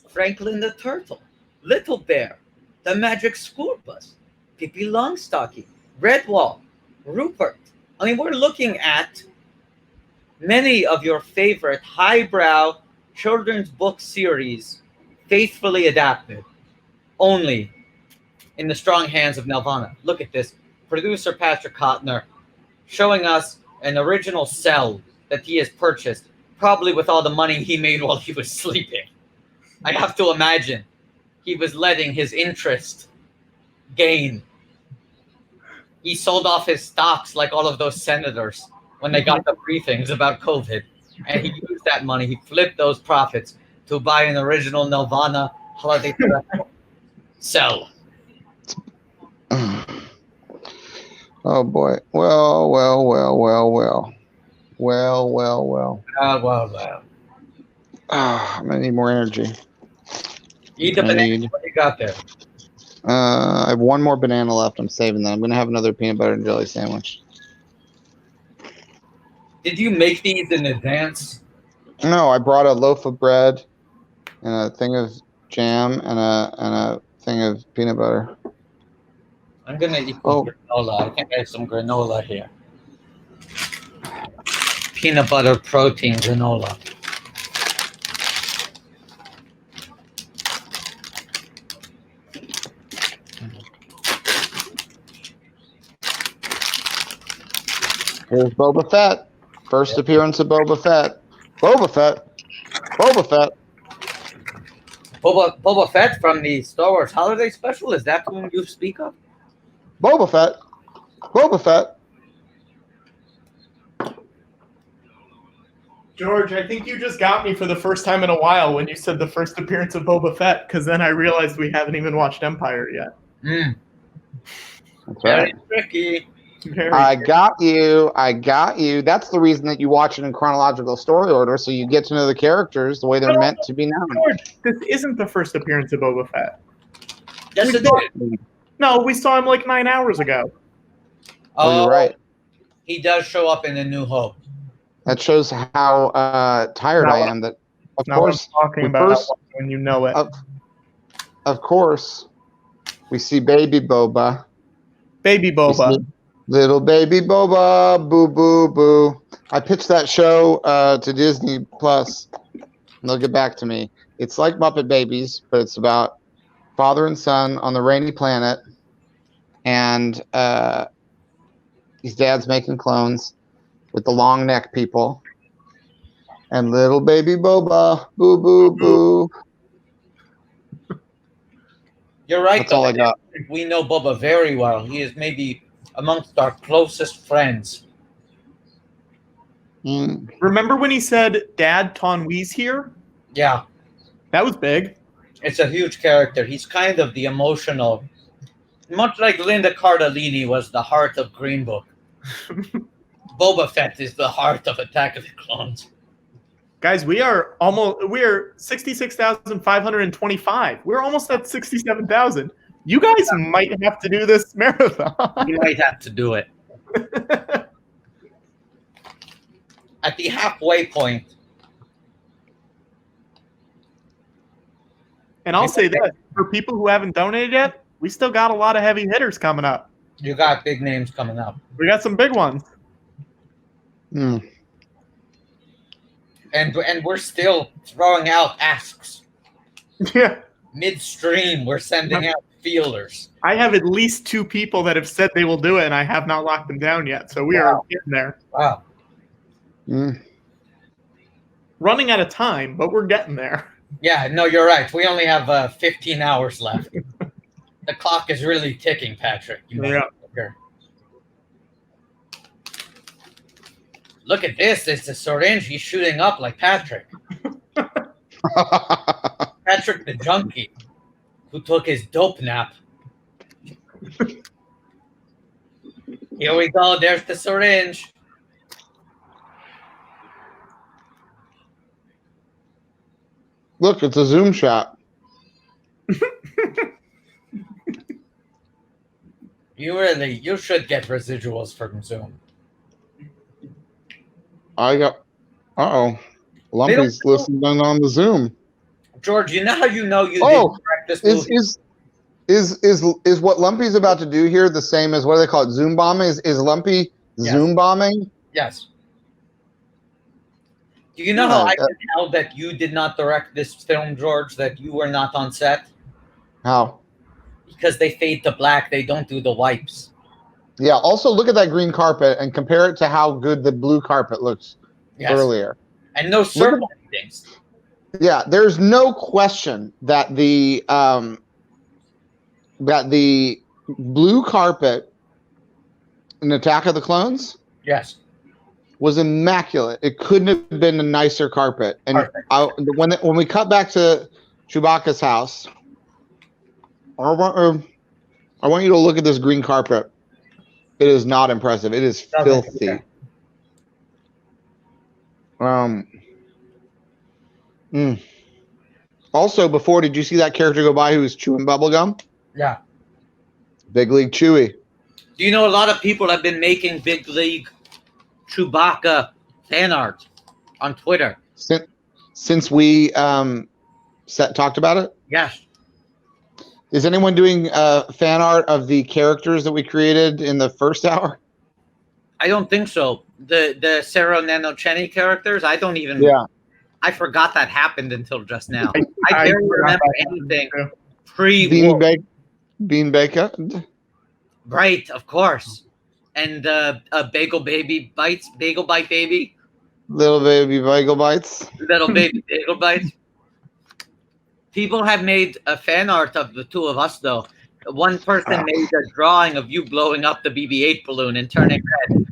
Franklin the Turtle, Little Bear, The Magic School Bus, Pippi Longstocking, Redwall, Rupert. I mean, we're looking at many of your favorite highbrow children's book series faithfully adapted, only in the strong hands of Nelvana. Look at this. Producer Patrick Kotner showing us an original cell that he has purchased, probably with all the money he made while he was sleeping. I have to imagine he was letting his interest gain. He sold off his stocks like all of those senators when they got the briefings about COVID. And he used that money. He flipped those profits to buy an original Nelvana holiday cell. Oh boy. Well. I'm gonna need more energy. Eat the banana. What you got there? I have one more banana left. I'm saving that. I'm gonna have another peanut butter and jelly sandwich. Did you make these in advance? No, I brought a loaf of bread and a thing of jam and a thing of peanut butter. I'm gonna eat granola. I think I have some granola here. Peanut butter protein granola. Here's Boba Fett. First appearance of Boba Fett. Boba Fett. Boba Fett. Boba Fett from the Star Wars Holiday Special? Is that whom you speak of? Boba Fett. Boba Fett. George, I think you just got me for the first time in a while when you said the first appearance of Boba Fett, because then I realized we haven't even watched Empire yet. That's right. Very tricky. I got you. I got you. That's the reason that you watch it in chronological story order, so you get to know the characters the way they're meant to be known. George, this isn't the first appearance of Boba Fett. Yes, it is. No, we saw him like 9 hours ago. Oh, you're right. He does show up in A New Hope. That shows how tired I am. That of course, talking about when you know it. Of course, we see Baby Boba. Baby Boba. Little baby Boba, boo boo boo. I pitched that show to Disney Plus, and they'll get back to me. It's like Muppet Babies, but it's about father and son on the rainy planet, and his dad's making clones with the long neck people. And little baby Boba, boo boo boo. You're right. That's all I got. We know Boba very well. He is maybe amongst our closest friends. Remember when he said, Dad, Tonwee's here? Yeah. That was big. It's a huge character. He's kind of the emotional, much like Linda Cardellini was the heart of Green Book. Boba Fett is the heart of Attack of the Clones. Guys, we're 66,525. We're almost at 67,000. You guys might have to do this marathon. You might have to do it. At the halfway point. And I'll say this, for people who haven't donated yet, we still got a lot of heavy hitters coming up. You got big names coming up. We got some big ones. And we're still throwing out asks. Yeah. Midstream, we're sending out feelers. I have at least 2 people that have said they will do it, and I have not locked them down yet. So we are getting there. Wow. Running out of time, but we're getting there. Yeah, no, you're right. We only have 15 hours left. The clock is really ticking, Patrick. Look at this. It's a syringe. He's shooting up like Patrick. Patrick the junkie who took his dope nap. Here we go. There's the syringe. Look, it's a Zoom shot. You should get residuals from Zoom. I got, Lumpy's listening on the Zoom. George, you know how you know you didn't direct this movie? Is what Lumpy's about to do here the same as, what do they call it, Zoom bombing? Is Lumpy Zoom bombing? Yes. Do you know how I can tell that you did not direct this film, George, that you were not on set? How? Because they fade to black. They don't do the wipes. Yeah, also look at that green carpet and compare it to how good the blue carpet looks earlier. And no circle things. Yeah, there's no question that the blue carpet in Attack of the Clones was immaculate. It couldn't have been a nicer carpet. And when we cut back to Chewbacca's house, I want you to look at this green carpet. It is not impressive. It is filthy. Also, before, did you see that character go by who was chewing bubblegum? Yeah. Big League Chewie. Do you know a lot of people have been making Big League Chewbacca fan art on Twitter? Since we talked about it? Yes. Is anyone doing fan art of the characters that we created in the first hour? I don't think so. The Cerro Nano Cheney characters, I don't even... Yeah. I forgot that happened until just now. I barely remember anything Bean Bacon? Right, of course. and Bagel Baby Bites, Bagel Bite Baby. Little baby bagel bites. Little Baby Bagel Bites. People have made a fan art of the two of us, though. One person made a drawing of you blowing up the BB-8 balloon and turning red.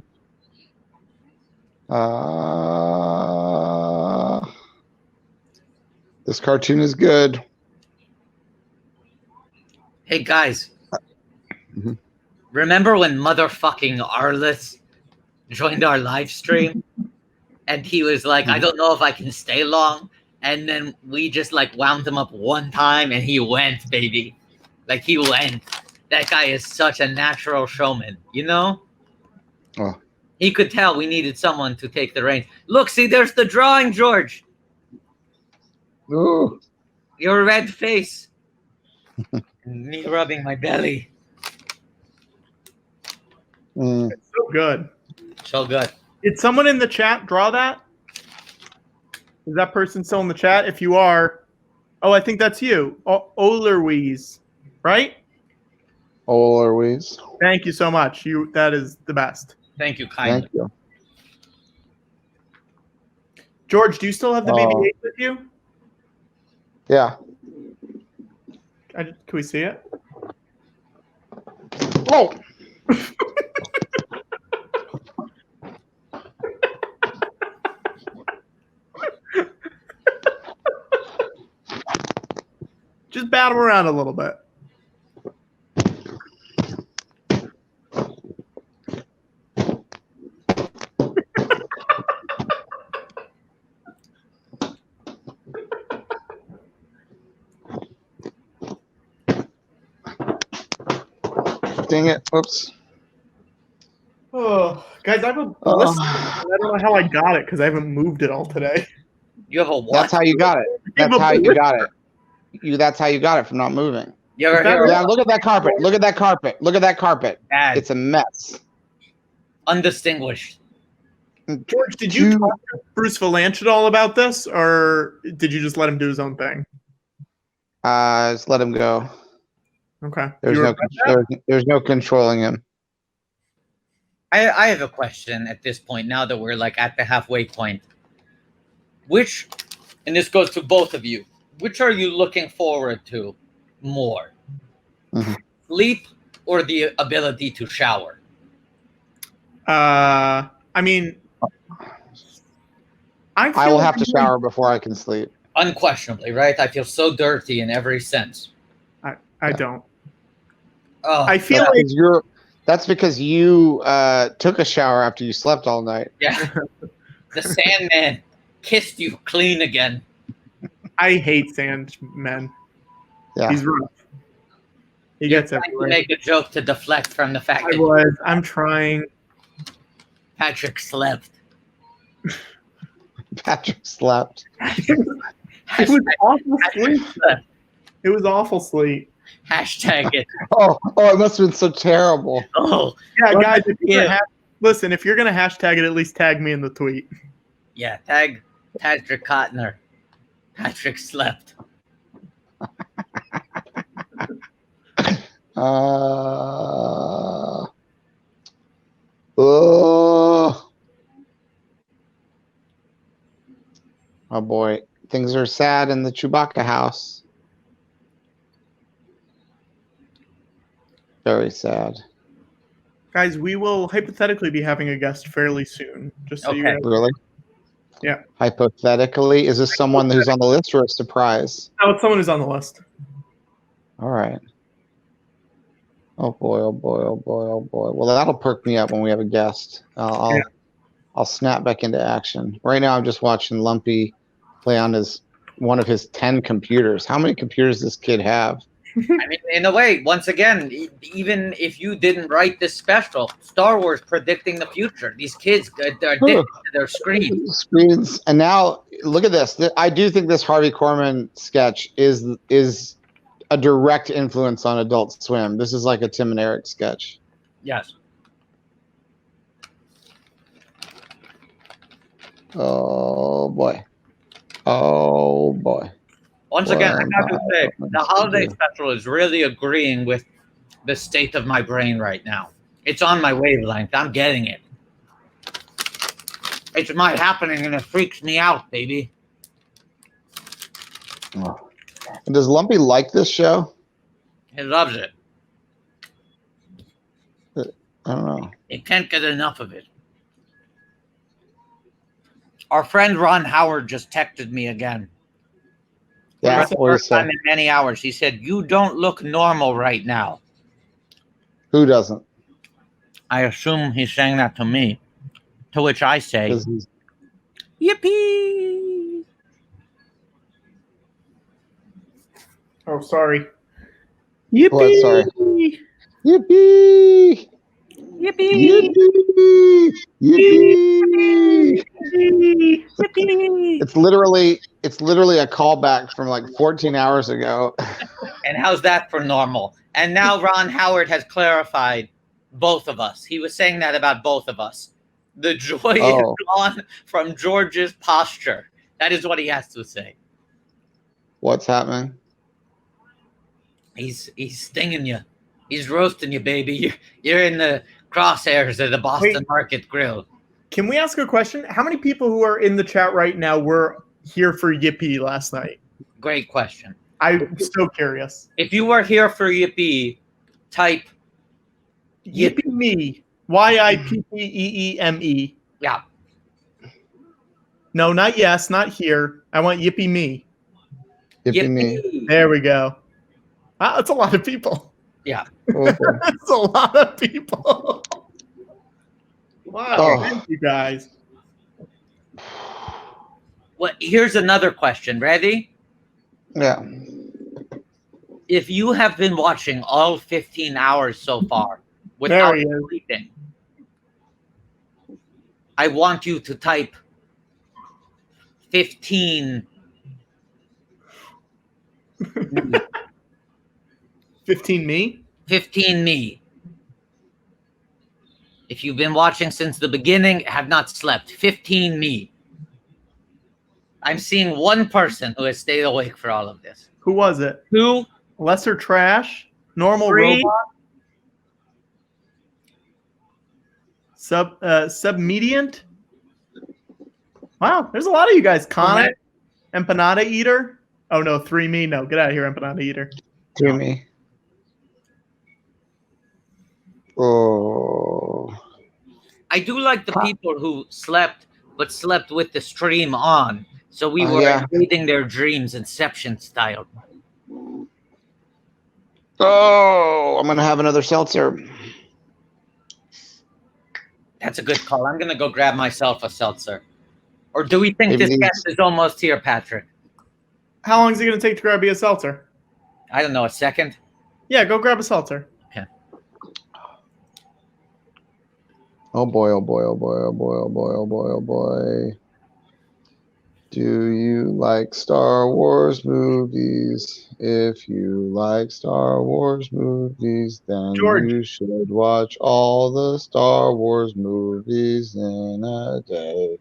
This cartoon is good. Hey, guys. Remember when motherfucking Arliss joined our live stream? And he was like, I don't know if I can stay long. And then we just like wound him up one time and he went, baby. Like he went. That guy is such a natural showman, you know? Oh. He could tell we needed someone to take the reins. Look, see, there's the drawing, George. Ooh. Your red face. Me rubbing my belly. It's so good. So good. Did someone in the chat draw that? Is that person still in the chat? If you are, I think that's you. Olerweeze, right? Olerweeze. Thank you so much. That is the best. Thank you, kindly. Thank you. George, do you still have the BB-8 with you? Yeah. Can we see it? Oh. Just bat him around a little bit. Dang it. Oops. Oh, guys, I have a list. I don't know how I got it because I haven't moved it all today. You have a what? That's how you got it. That's how you got it. That's how you got it from not moving. Yeah, look at that carpet. Look at that carpet. Look at that carpet. Bad. It's a mess. Undistinguished. George, did you talk to Bruce Valanche at all about this, or did you just let him do his own thing? Just let him go. Okay. There's no controlling him. I have a question at this point, now that we're like at the halfway point. Which, and this goes to both of you, which are you looking forward to more? Sleep or the ability to shower? I mean, I will have to shower before I can sleep. Unquestionably, right? I feel so dirty in every sense. I don't. Oh, I feel like that's because you took a shower after you slept all night. Yeah. The Sandman kissed you clean again. I hate Sandman. Yeah. He's rough. He gets everywhere. To make a joke to deflect from the fact that I'm trying. Patrick slept. Patrick slept. It was awful sleep. It was awful sleep. Hashtag it. Oh, it must have been so terrible. Oh, yeah, guys. Listen, if you're gonna hashtag it, at least tag me in the tweet. Yeah, tag Patrick Cotner. Patrick slept. Oh boy, things are sad in the Chewbacca house. Very sad. Guys, we will hypothetically be having a guest fairly soon. Just so you guys. Really? Yeah. Hypothetically, is this someone who's on the list or a surprise? No, it's someone who's on the list. All right. Oh boy, oh boy, oh boy, oh boy. Well, that'll perk me up when we have a guest. I'll snap back into action. Right now, I'm just watching Lumpy play on one of his 10 computers. How many computers does this kid have? I mean, in a way, once again, even if you didn't write this special, Star Wars predicting the future. These kids are addicted to their screens. And now, look at this. I do think this Harvey Korman sketch is a direct influence on Adult Swim. This is like a Tim and Eric sketch. Yes. Oh, boy. Oh, boy. Once again, I have to say, the holiday special is really agreeing with the state of my brain right now. It's on my wavelength. I'm getting it. It's my happening, and it freaks me out, baby. Oh. And does Lumpy like this show? He loves it. I don't know. He can't get enough of it. Our friend Ron Howard just texted me again. Yeah, for the first time in many hours. He said, "You don't look normal right now." Who doesn't? I assume he's saying that to me. To which I say, "Yippee!" Oh, sorry. Yippee! What? Sorry. Yippee! Yippee! Yippee! Yippee! It's literally a callback from like 14 hours ago. And how's that for normal? And now Ron Howard has clarified both of us. He was saying that about both of us. The joy is gone from George's posture. That is what he has to say. What's happening? He's stinging you. He's roasting you, baby. You're in the crosshairs of the Boston Market Grill. Can we ask a question? How many people who are in the chat right now were here for Yippee last night? Great question. I'm so curious. If you were here for Yippee, type Yippee me. YIPPEEME. Yeah. No, not yes, not here. I want Yippee me. Yippee me. There we go. Wow, that's a lot of people. Yeah. That's a lot of people. Wow, thank you guys. Well, here's another question. Ready? Yeah. If you have been watching all 15 hours so far without sleeping, I want you to type 15. 15 me? 15 me. If you've been watching since the beginning, have not slept, 15 me. I'm seeing one person who has stayed awake for all of this. Who was it? 2. Lesser Trash? Normal 3. Robot? Submediant? Wow, there's a lot of you guys. Connor? Empanada Eater? Oh no, 3 me. No, get out of here, Empanada Eater. 3 me. Oh. I do like the people who slept, but slept with the stream on. So we were reading their dreams, Inception style. Oh, I'm going to have another seltzer. That's a good call. I'm going to go grab myself a seltzer. Or do we think this guest is almost here, Patrick? How long is it going to take to grab you a seltzer? I don't know, a second? Yeah, go grab a seltzer. Okay. Oh boy, oh boy, oh boy, oh boy, oh boy, oh boy, oh boy. Do you like Star Wars movies? If you like Star Wars movies, then you should watch all the Star Wars movies in a day.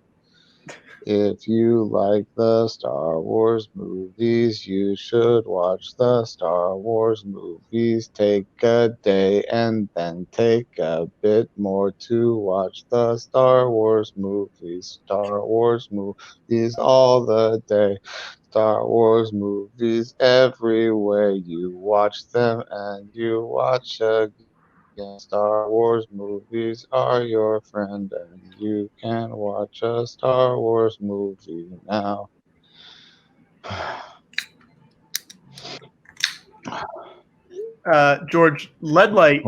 If you like the Star Wars movies, you should watch the Star Wars movies. Take a day and then take a bit more to watch the Star Wars movies. Star Wars movies all the day. Star Wars movies everywhere. You watch them and you watch again. Star Wars movies are your friend, and you can watch a Star Wars movie now. George Leadlight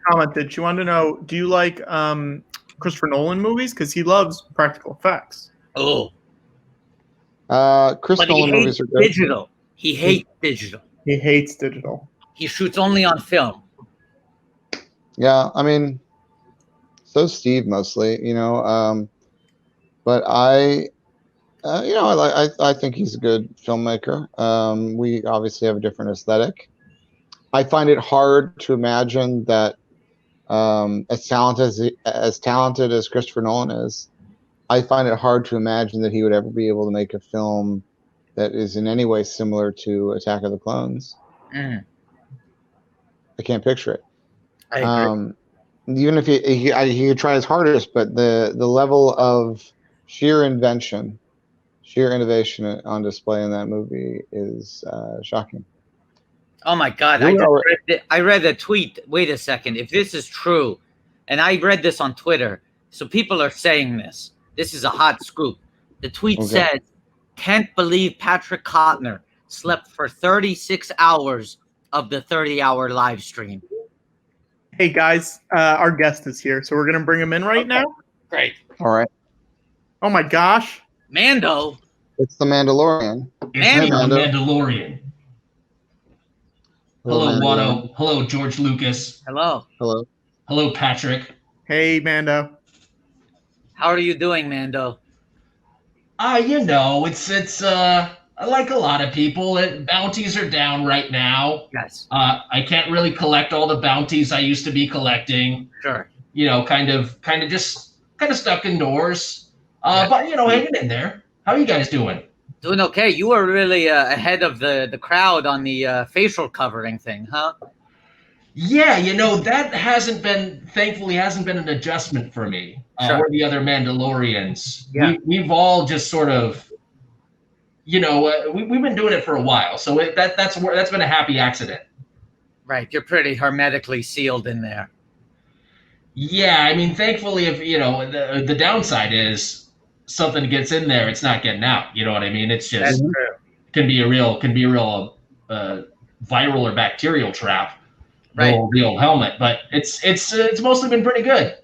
commented, she wanted to know, do you like Christopher Nolan movies? Because he loves practical effects. Oh. Chris Nolan movies are good. Digital. He hates digital. He hates digital. He shoots only on film. Yeah, I mean, so Steve mostly, but I think he's a good filmmaker. We obviously have a different aesthetic. I find it hard to imagine that as talented as Christopher Nolan is, I find it hard to imagine that he would ever be able to make a film that is in any way similar to Attack of the Clones. I can't picture it. I agree. even if he could try his hardest, but the level of sheer invention, sheer innovation on display in that movie is shocking. Oh my God! I read a tweet. Wait a second. If this is true, and I read this on Twitter, so people are saying this. This is a hot scoop. The tweet said, "Can't believe Patrick Kottner slept for 36 hours of the 30-hour live stream." Hey guys, our guest is here, so we're gonna bring him in right now. Great. All right. Oh my gosh. Mando. It's the Mandalorian. It's the Mando. Mandalorian. Hello, Watto. Hello, George Lucas. Hello. Hello. Hello, Patrick. Hey, Mando. How are you doing, Mando? It's like a lot of people, bounties are down right now. Yes. I can't really collect all the bounties I used to be collecting. Sure. Kind of stuck indoors. But hanging in there. How are you guys doing? Doing okay. You were really ahead of the crowd on the facial covering thing, huh? Yeah, that thankfully hasn't been an adjustment for me or the other Mandalorians. Yeah. We've all just sort of, we've been doing it for a while, so that's been a happy accident. Right, you're pretty hermetically sealed in there. Yeah, I mean, thankfully, if the downside is something gets in there, it's not getting out. You know what I mean? It's just can be a real viral or bacterial trap. Right. The old helmet, but it's mostly been pretty good.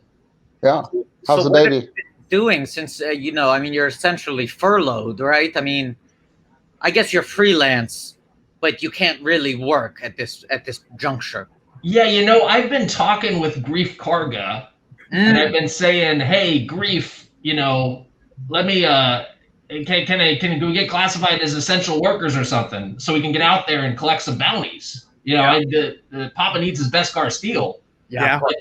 Yeah. How's the what baby have you been doing since you're essentially furloughed, right? I mean, I guess you're freelance, but you can't really work at this juncture. Yeah, I've been talking with Grief Karga, and I've been saying, "Hey, Grief, let me can we get classified as essential workers or something so we can get out there and collect some bounties?" The Papa needs his Beskar steel. Yeah. But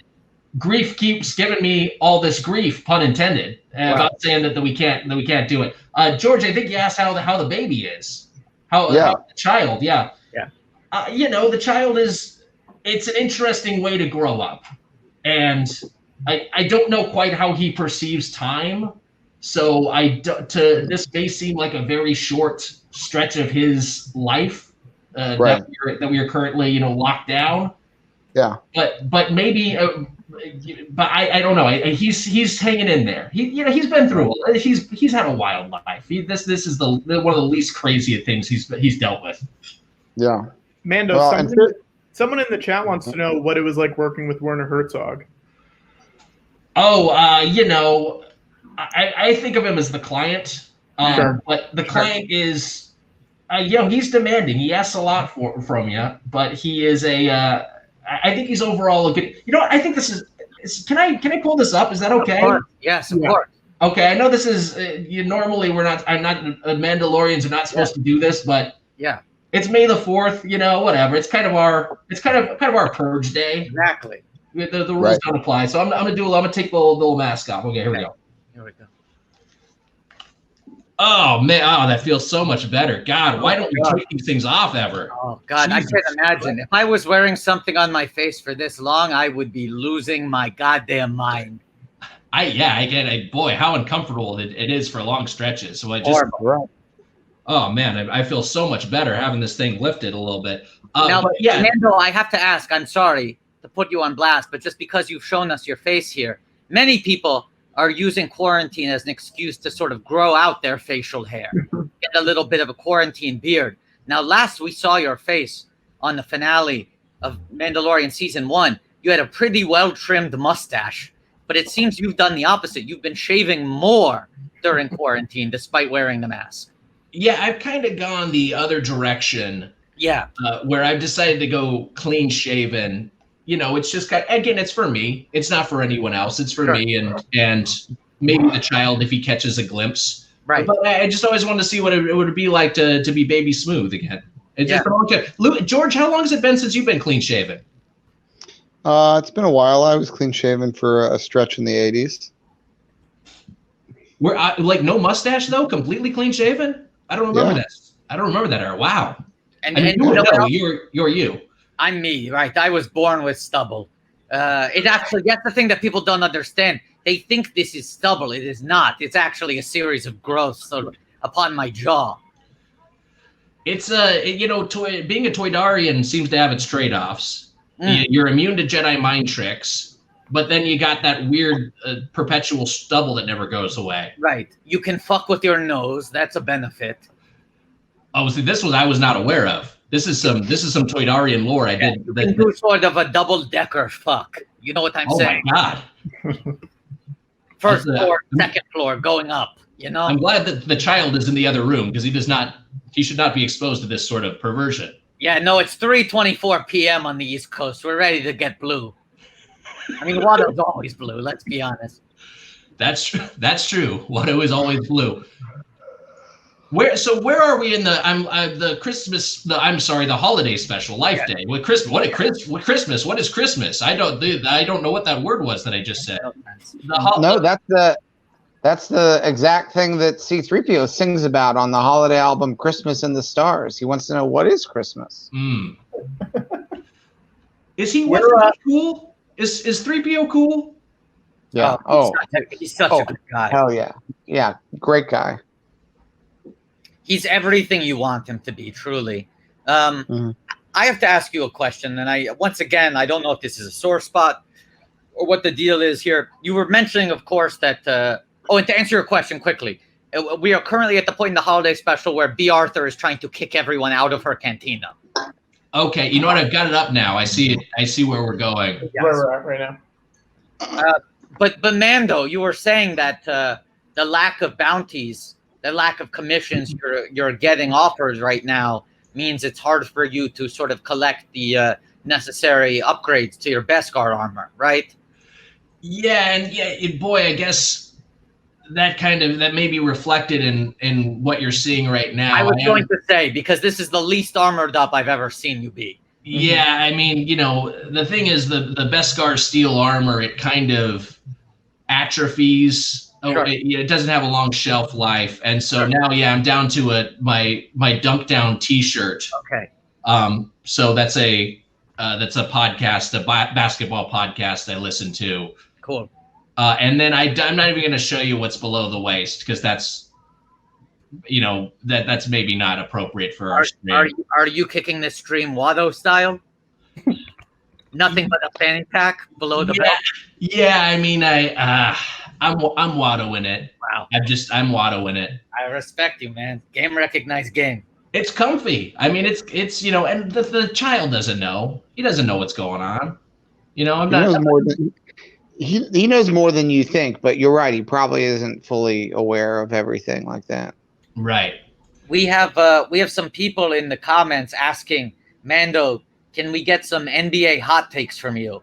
Grief keeps giving me all this grief, pun intended, about saying that we can't do it. George, I think you asked how the baby is. How the child, yeah. Yeah. The child it's an interesting way to grow up. And I don't know quite how he perceives time. So this may seem like a very short stretch of his life that we are currently, locked down. Yeah. But maybe, but I don't know. He's hanging in there. He's been through. He's had a wild life. This is one of the least crazy things he's dealt with. Yeah. Mando, someone in the chat wants to know what it was like working with Werner Herzog. Oh, I think of him as the client. But the client is, he's demanding. He asks a lot from you, but he is I think he's overall a good. I think this is. Can I pull this up? Is that okay? Of course. Yes, of course. Okay, I know this is. Normally we're not. I'm not. Mandalorians are not supposed to do this, but yeah, it's May the 4th. Whatever. It's kind of our. It's kind of our purge day. Exactly. The rules don't apply, so I'm gonna take the little mask off. Okay, here we go. Here we go. Oh man! Oh, that feels so much better. God, why don't we take these things off ever? Oh God, Jesus. I can't imagine. If I was wearing something on my face for this long, I would be losing my goddamn mind. I get it. Boy, how uncomfortable it is for long stretches. So I just. Oh man, I feel so much better having this thing lifted a little bit. Now, Mando, I have to ask. I'm sorry to put you on blast, but just because you've shown us your face here, many people are using quarantine as an excuse to sort of grow out their facial hair, get a little bit of a quarantine beard. Now, last we saw your face on the finale of Mandalorian Season 1, you had a pretty well-trimmed mustache, but it seems you've done the opposite. You've been shaving more during quarantine despite wearing the mask. Yeah, I've kind of gone the other direction. Yeah. Where I've decided to go clean shaven. It's just again, it's for me. It's not for anyone else. It's for me and maybe the child if he catches a glimpse. Right. But I just always wanted to see what it would be like to be baby smooth again. It's just been a long time. George, how long has it been since you've been clean shaven? It's been a while. I was clean shaven for a stretch in the 80s. Like no mustache though, completely clean shaven? I don't remember this. I don't remember that era. Wow. And you're you. I'm me, right? I was born with stubble. It actually, that's the thing that people don't understand. They think this is stubble. It is not. It's actually a series of growths upon my jaw. It's being a Toydarian seems to have its trade-offs. You're immune to Jedi mind tricks, but then you got that weird perpetual stubble that never goes away. Right. You can fuck with your nose. That's a benefit. Oh, see, this one I was not aware of. This is some Toydarian lore I did. You can do sort of a double-decker fuck. You know what I'm saying? Oh my god! First floor, second floor, going up. You know. I'm glad that the child is in the other room because he should not be exposed to this sort of perversion. Yeah, no, it's 3:24 p.m. on the East Coast. We're ready to get blue. I mean, Watto's always blue. Let's be honest. That's true. Watto is always blue. Where are we in the holiday special, Life Day? What Christmas? What is Christmas? I don't know what that word was that I just said. No, that's the exact thing that C-3PO sings about on the holiday album Christmas in the Stars. He wants to know what is Christmas. Is he cool? Is 3PO cool? Yeah. He's such a good guy. Hell yeah. Yeah, great guy. He's everything you want him to be, truly. I have to ask you a question, and I don't know if this is a sore spot or what the deal is here. You were mentioning, of course, that and to answer your question quickly, we are currently at the point in the holiday special where B. Arthur is trying to kick everyone out of her cantina. Okay, you know what? I've got it up now. I see it. I see where we're going. Yes. Where we're at right now. But Mando, you were saying that the lack of bounties, the lack of commissions you're getting offers right now means it's hard for you to sort of collect the necessary upgrades to your Beskar armor, right? Yeah, and boy, I guess that may be reflected in what you're seeing right now. I was going to say, because this is the least armored up I've ever seen you be. Yeah, I mean, the thing is the Beskar steel armor, it kind of atrophies. Sure. It doesn't have a long shelf life, and so now, I'm down to my Dunk Down T-shirt. Okay. So that's a podcast, a basketball podcast I listen to. Cool. And then I'm not even going to show you what's below the waist because that's maybe not appropriate for our stream. Are you kicking this stream Watto style? Nothing but a fanny pack below the belt? Yeah, I mean, I'm Watto in it. Wow. I'm Watto in it. I respect you, man. Game recognized game. It's comfy. I mean, it's and the child doesn't know. He doesn't know what's going on. I'm not. He knows more than you think, but you're right. He probably isn't fully aware of everything like that. Right. We have some people in the comments asking, Mando, can we get some NBA hot takes from you?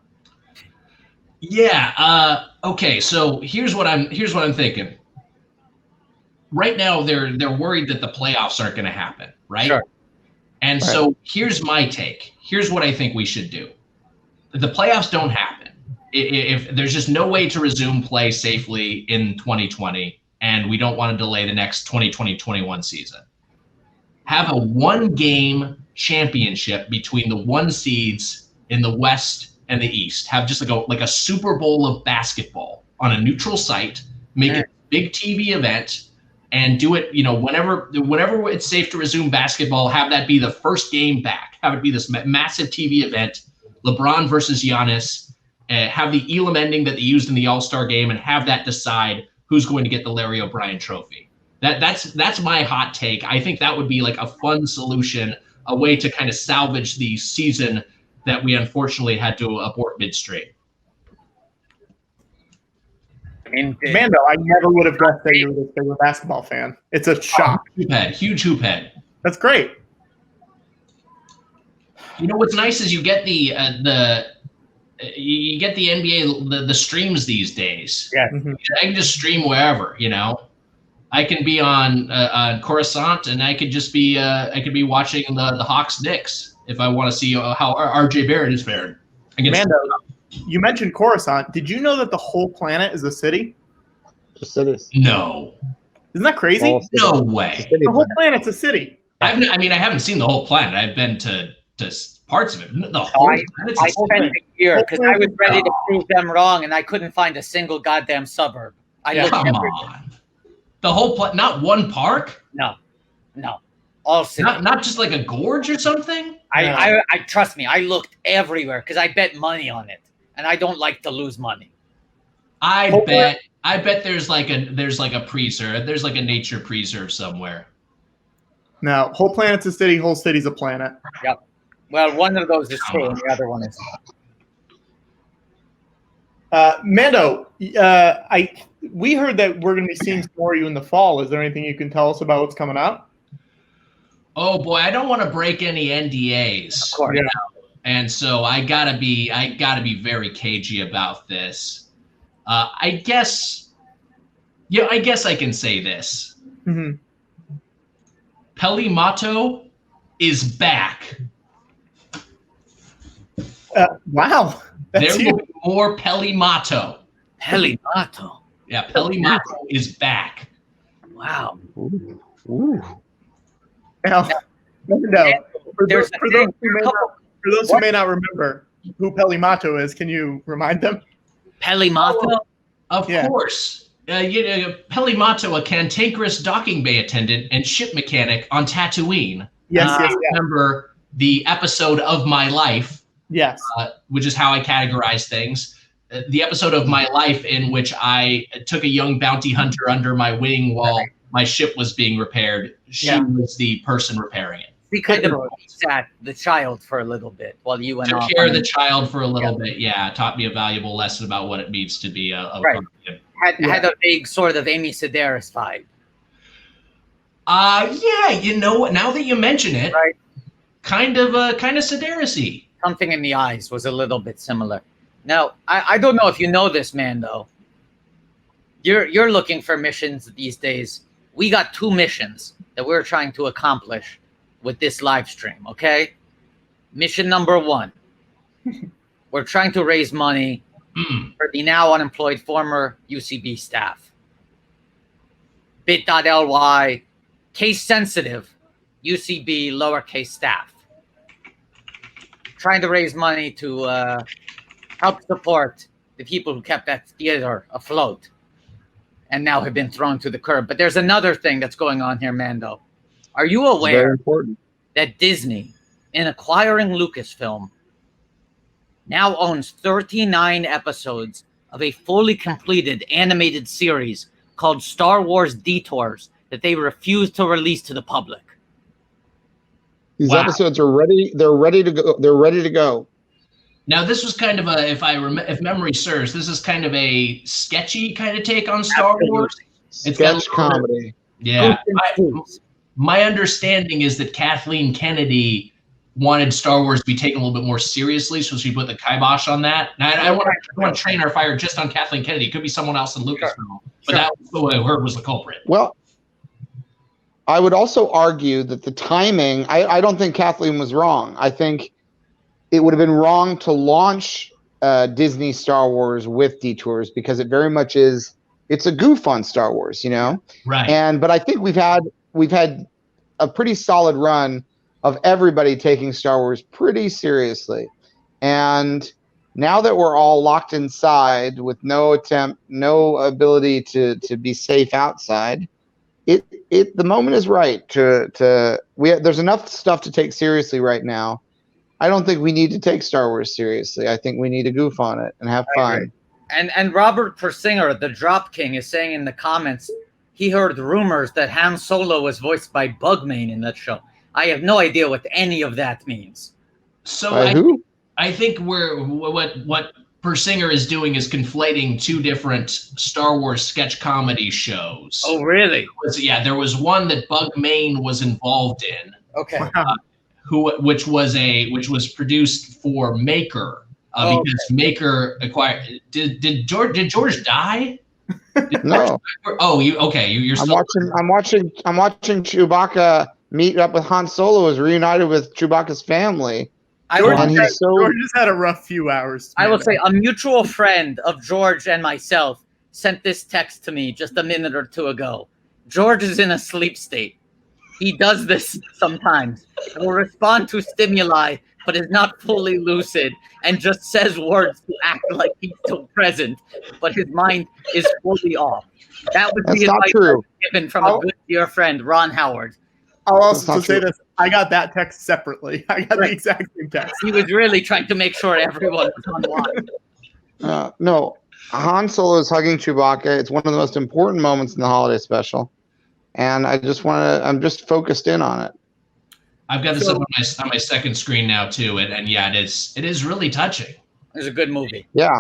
Yeah. Okay. So here's what I'm thinking. Right now, they're worried that the playoffs aren't going to happen, right? Sure. And so here's my take. Here's what I think we should do. If the playoffs don't happen, if there's just no way to resume play safely in 2020, and we don't want to delay the next 2020-21 season, have a one-game championship between the one seeds in the West and the East. Have just like a Super Bowl of basketball on a neutral site. Make it a big TV event. And do it, whenever it's safe to resume basketball, have that be the first game back. Have it be this massive TV event, LeBron versus Giannis. Have the Elam ending that they used in the All-Star game, and have that decide who's going to get the Larry O'Brien Trophy. That's my hot take. I think that would be like a fun solution, a way to kind of salvage the season that we unfortunately had to abort midstream. Mando, I never would have guessed that you were this big a basketball fan. It's a shock. Huge hoop head. That's great. What's nice is you get the NBA the streams these days. Yeah, I can just stream wherever. I can be on Coruscant, and I could just be watching the Hawks Knicks if I want to see how RJ Barrett is faring. Mando, you mentioned Coruscant. Did you know that the whole planet is a city? The cities. No. Isn't that crazy? No way. The whole planet's a city. I haven't seen the whole planet. I've been to parts of it. The whole I spent a year because I was ready to prove them wrong, and I couldn't find a single goddamn suburb. Come on. The whole not one park? No. All city. Not just like a gorge or something? I trust me, I looked everywhere because I bet money on it, and I don't like to lose money. I bet there's like a preserve. There's like a nature preserve somewhere. No, whole planet's a city, whole city's a planet. Yep. Well, one of those is true, and the other one is not. Mando, we heard that we're going to be seeing some more of you in the fall. Is there anything you can tell us about what's coming up? Oh boy, I don't want to break any NDAs. Of course. And so I gotta be very cagey about this. I guess I can say this. Mm-hmm. Watto is back. Wow. There will be more Watto. Watto. Yeah, Watto is back. Wow. Ooh. Now, for those who may not remember who Watto is, can you remind them? Watto? Of course. Watto, a cantankerous docking bay attendant and ship mechanic on Tatooine. Yes. I remember the episode of my life. Yes. Which is how I categorize things. The episode of my life in which I took a young bounty hunter under my wing while my ship was being repaired. She was the person repairing it. We kind of sat the child for a little bit while you went off. Took care of the child for a little bit. Yeah, taught me a valuable lesson about what it means to be a person. Had a big sort of Amy Sedaris vibe. Yeah, you know what? Now that you mention it, kind of Sedaris-y. Something in the eyes was a little bit similar. Now, I don't know if you know this, man, though. You're looking for missions these days. We got 2 missions that we're trying to accomplish with this live stream, okay? Mission number 1. We're trying to raise money for the now unemployed former UCB staff. bit.ly, case sensitive, UCB lowercase staff. Trying to raise money to help support the people who kept that theater afloat and now have been thrown to the curb. But there's another thing that's going on here, Mando. Are you aware that Disney, in acquiring Lucasfilm, now owns 39 episodes of a fully completed animated series called Star Wars Detours that they refuse to release to the public? These episodes are ready. They're ready to go. They're ready to go. Now, this was kind of a, if memory serves, this is kind of a sketchy kind of take on Star Wars. It's sketch comedy. Yeah. My understanding is that Kathleen Kennedy wanted Star Wars to be taken a little bit more seriously, so she put the kibosh on that. Now, I don't want to train our fire just on Kathleen Kennedy. It could be someone else in Lucasfilm, but that was the way I heard was the culprit. Well, I would also argue that the timing, I don't think Kathleen was wrong. I think it would have been wrong to launch Disney Star Wars with Detours because it very much is, it's a goof on Star Wars, you know? Right. But I think we've had a pretty solid run of everybody taking Star Wars pretty seriously. And now that we're all locked inside with no ability to be safe outside, the moment is right there's enough stuff to take seriously right now. I don't think we need to take Star Wars seriously. I think we need to goof on it and have fun. And Robert Persinger, the Drop King, is saying in the comments he heard rumors that Han Solo was voiced by Bugman in that show. I have no idea what any of that means. So I think what Persinger is doing is conflating 2 different Star Wars sketch comedy shows. Oh, really? There was one that Bugman was involved in. Okay. Which was produced for Maker because Maker acquired. Did George die? No. You're still. I'm watching Chewbacca meet up with Han Solo, is reunited with Chewbacca's family. George has had a rough few hours. I will say a mutual friend of George and myself sent this text to me just a minute or 2 ago. George is in a sleep state. He does this sometimes. He will respond to stimuli but is not fully lucid and just says words to act like he's still present, but his mind is fully off. That would be advice given from a good dear friend, Ron Howard. I'll also say this. I got that text separately. I got the exact same text. He was really trying to make sure everyone was online. No, Han Solo is hugging Chewbacca. It's one of the most important moments in the holiday special. And I'm just focused in on it. I've got this up on my second screen now too. And yeah, it is really touching. It's a good movie. Yeah.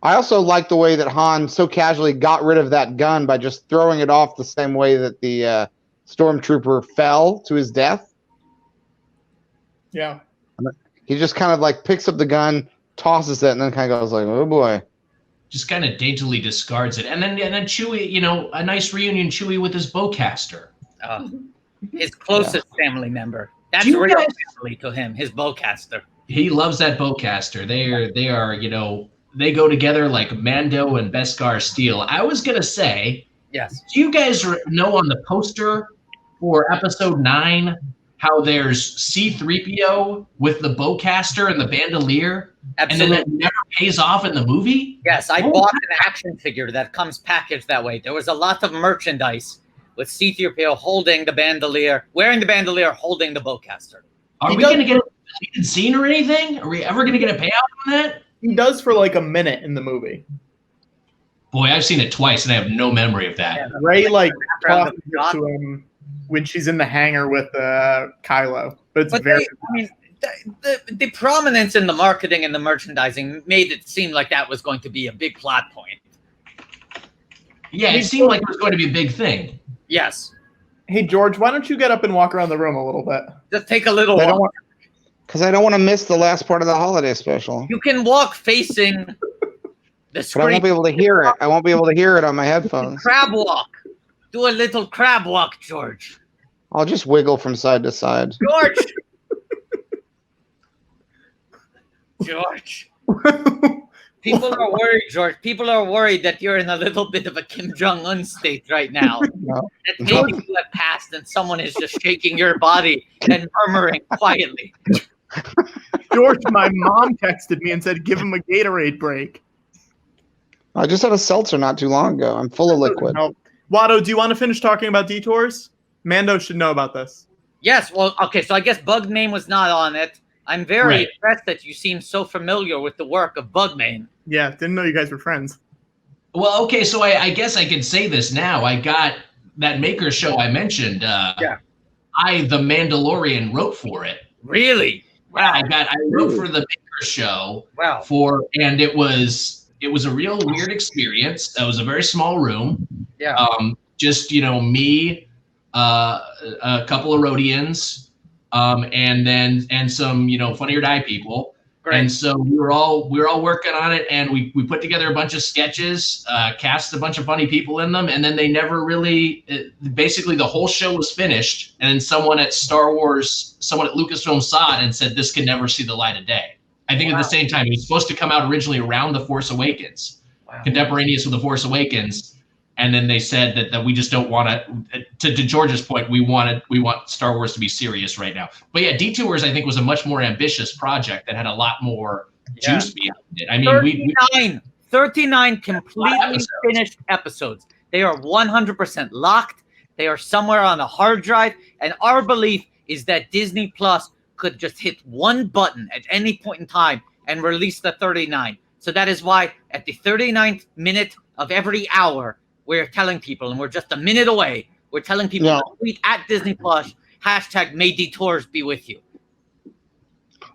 I also like the way that Han so casually got rid of that gun by just throwing it off the same way that the stormtrooper fell to his death. Yeah. He just kind of like picks up the gun, tosses it, and then kind of goes like, oh boy. Just kind of daintily discards it. And then Chewie, a nice reunion, Chewie with his bowcaster. His closest family member. That's real family to him, his bowcaster. He loves that bowcaster. They are, they go together like Mando and Beskar Steel. I was going to say, yes. Do you guys know on the poster for episode 9 how there's C-3PO with the bowcaster and the bandolier? Absolutely. And then it never pays off in the movie? Yes, I bought an action figure that comes packaged that way. There was a lot of merchandise with C-3PO holding the bandolier, wearing the bandolier, holding the bowcaster. Are we going to get a deleted scene or anything? Are we ever going to get a payout on that? He does for like a minute in the movie. Boy, I've seen it twice and I have no memory of that. Yeah, Ray talks to him when she's in the hangar with Kylo, but the prominence in the marketing and the merchandising made it seem like that was going to be a big plot point. Yeah, it seemed like it was going to be a big thing. Yes. Hey George, why don't you get up and walk around the room a little bit? Just take a little walk. Because I don't want to miss the last part of the holiday special. You can walk facing the screen. But I won't be able to hear it. I won't be able to hear it on my headphones. Crab walk. Do a little crab walk, George. I'll just wiggle from side to side. George. George. People are worried, George. People are worried that you're in a little bit of a Kim Jong-un state right now. That maybe you have passed and someone is just shaking your body and murmuring quietly. George, my mom texted me and said, give him a Gatorade break. I just had a seltzer not too long ago. I'm full of liquid. No. Watto, do you want to finish talking about detours? Mando should know about this. Yes, well, okay, so I guess Bugman was not on it. I'm very impressed that you seem so familiar with the work of Bugman. Yeah, didn't know you guys were friends. Well, okay, so I guess I can say this now. I got that Maker show I mentioned. The Mandalorian, wrote for it. Really? Wow. I wrote for the Maker show. Wow. And it was a real weird experience. It was a very small room. Yeah. Just me, a couple of Rhodians, and some Funny or Die people. Great. And so we were all working on it, and we put together a bunch of sketches, cast a bunch of funny people in them, and then they never really. Basically, the whole show was finished, and then someone at Lucasfilm saw it and said, "This can never see the light of day." I think at the same time, it was supposed to come out originally around The Force Awakens, contemporaneous with The Force Awakens. And then they said that we just don't want to George's point, we want Star Wars to be serious right now. But yeah, Detours, I think, was a much more ambitious project that had a lot more juice behind it. I mean, 39 completely finished episodes. They are 100% locked. They are somewhere on a hard drive. And our belief is that Disney Plus could just hit one button at any point in time and release the 39. So that is why at the 39th minute of every hour, we're telling people, and we're just a minute away, we're telling people to tweet at Disney Plus, # may detours be with you.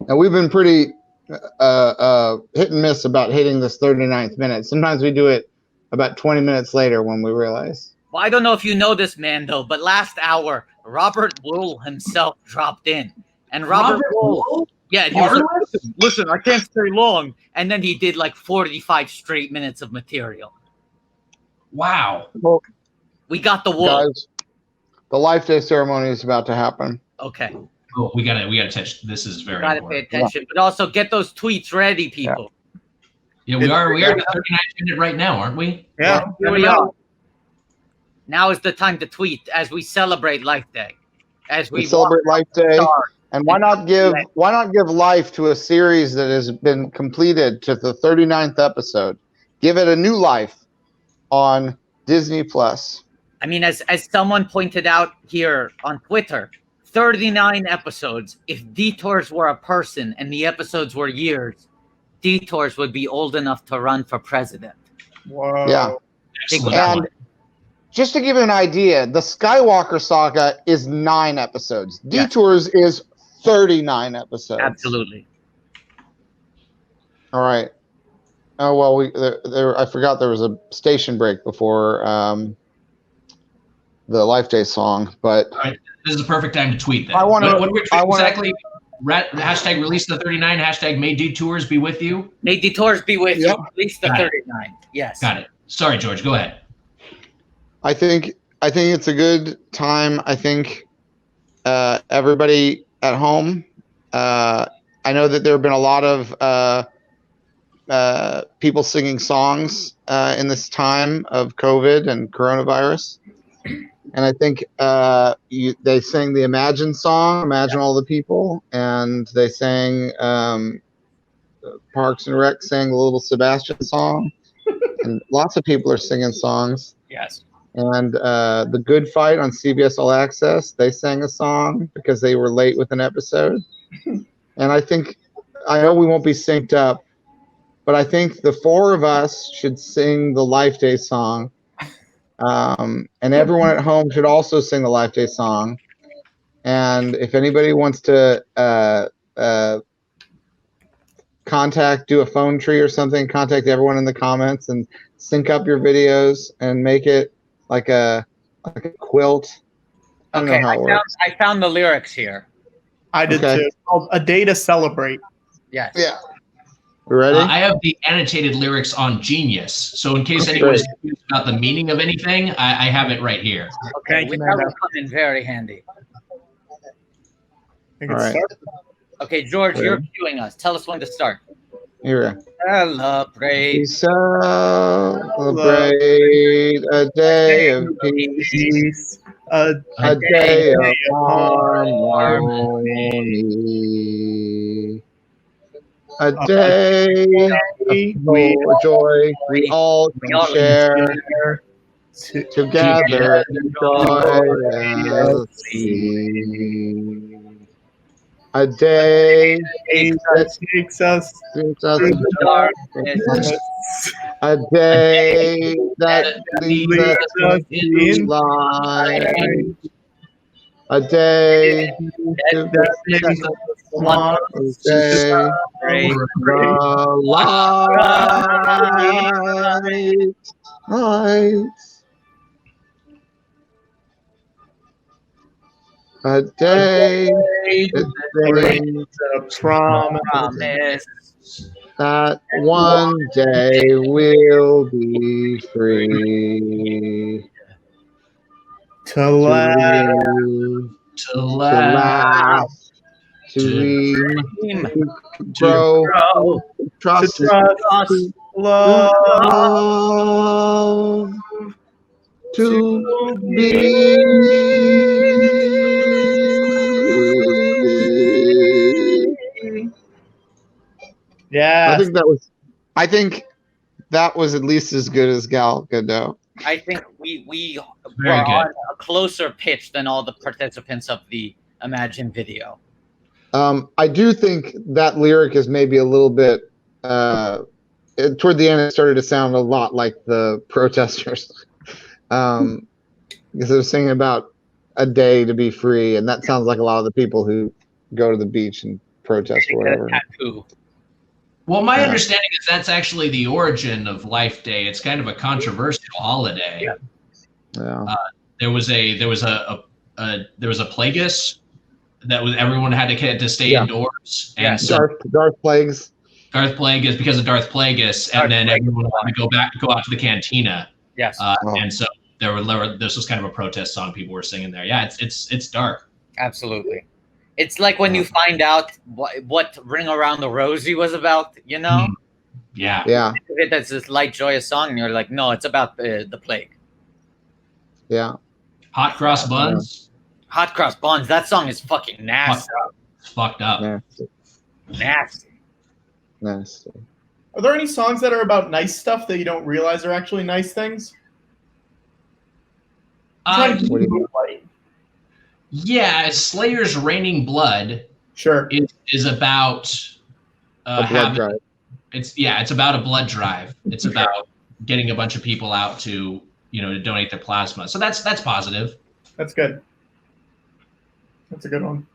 And we've been pretty hit and miss about hitting this 39th minute. Sometimes we do it about 20 minutes later when we realize. Well, I don't know if you know this, Mando, but last hour, Robert Wuhl himself dropped in. And Robert Wuhl, he was like, listen, I can't stay long. And then he did like 45 straight minutes of material. Wow. Well, we got the Wuhl. Guys, the Life Day ceremony is about to happen. Okay. Oh, we gotta touch. This is very important. Gotta pay attention, but also get those tweets ready, people. Yeah, we are at the 39th minute right now, aren't we? Yeah, here we are. Now is the time to tweet as we celebrate Life Day. As we celebrate Life Day, And why not give life to a series that has been completed to the 39th episode? Give it a new life on Disney Plus. I mean, as someone pointed out here on Twitter, 39 episodes. If Detours were a person and the episodes were years, Detours would be old enough to run for president. Whoa. Yeah. Excellent. And just to give you an idea, the Skywalker saga is 9 episodes. Detours is 39 episodes. Absolutely. All right. Oh well, I forgot there was a station break before the Life Day song, but All right. This is the perfect time to tweet that. I want to. What we're tweeting exactly? Hashtag release the 39. Hashtag may Detours be with you. May Detours be with Yep. you. Release the 39. Yes. Got it. Sorry, George. Go ahead. I think it's a good time. I think everybody at home. I know that there have been a lot of people singing songs in this time of COVID and coronavirus, and I think they sang the Imagine song, Imagine All the People, and they sang Parks and Rec sang the Little Sebastian song, and lots of people are singing songs. Yes. And The Good Fight on CBS All Access, they sang a song because they were late with an episode. And I know we won't be synced up, but I think the 4 of us should sing the Life Day song. And everyone at home should also sing the Life Day song. And if anybody wants to do a phone tree or something, contact everyone in the comments and sync up your videos and make it like a quilt. I don't know how it works. I found the lyrics here. I did too. It's called A Day to Celebrate. Yes. Yeah. You ready? I have the annotated lyrics on Genius, so in case anyone's confused about the meaning of anything, I have it right here. Okay, that will come in very handy. All right. Okay, George, you're cueing us. Tell us when to start. Here. Celebrate. We celebrate a day of peace, A day of harmony, a day of joy we all can share. Together joyously. A day that takes us through the darkness. A day that leads us in light. A day that makes us want to celebrate light. A day that brings a promise that one day we'll be free to laugh, to grow, trust, love, to be. Yeah, I think that was at least as good as Gal Gadot. I think we were on a closer pitch than all the participants of the Imagine video. I do think that lyric is maybe a little bit toward the end. It started to sound a lot like the protesters, because they were singing about a day to be free, and that sounds like a lot of the people who go to the beach and protest or whatever. Tattoo. Well, my understanding is that's actually the origin of Life Day. It's kind of a controversial holiday. Yeah. There was a plagueis that was everyone had to stay indoors. And so Darth Plagueis. Darth Plagueis because of Darth Plagueis, and then everyone wanted to go out to the cantina. Yes. And so this was kind of a protest song people were singing there. Yeah, it's dark. Absolutely. It's like when you find out what Ring Around the Rosie was about, you know? Yeah. Yeah. That's this light, joyous song, and you're like, no, it's about the plague. Yeah. Hot Cross Buns. Hot Cross Buns. That song is fucking nasty. It's fucked up. Nasty. Nasty. Are there any songs that are about nice stuff that you don't realize are actually nice things? Yeah, Slayer's Raining Blood. Sure. Is about A blood drive. It's about a blood drive. It's about getting a bunch of people out to to donate their plasma. So that's positive. That's good. That's a good one.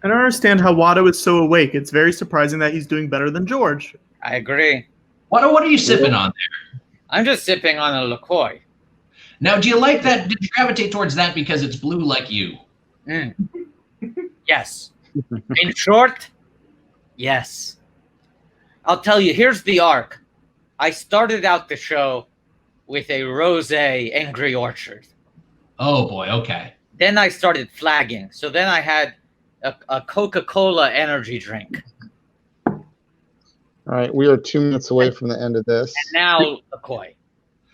I don't understand how Watto is so awake. It's very surprising that he's doing better than George. I agree. What are you sipping on there? I'm just sipping on a LaCroix. Now, do you like that? Did you gravitate towards that because it's blue like you? Yes. In short, yes. I'll tell you, here's the arc. I started out the show with a rosé Angry Orchard. Oh, boy. Okay. Then I started flagging. So then I had a Coca-Cola energy drink. All right, we are 2 minutes away from the end of this. And now LaCroix.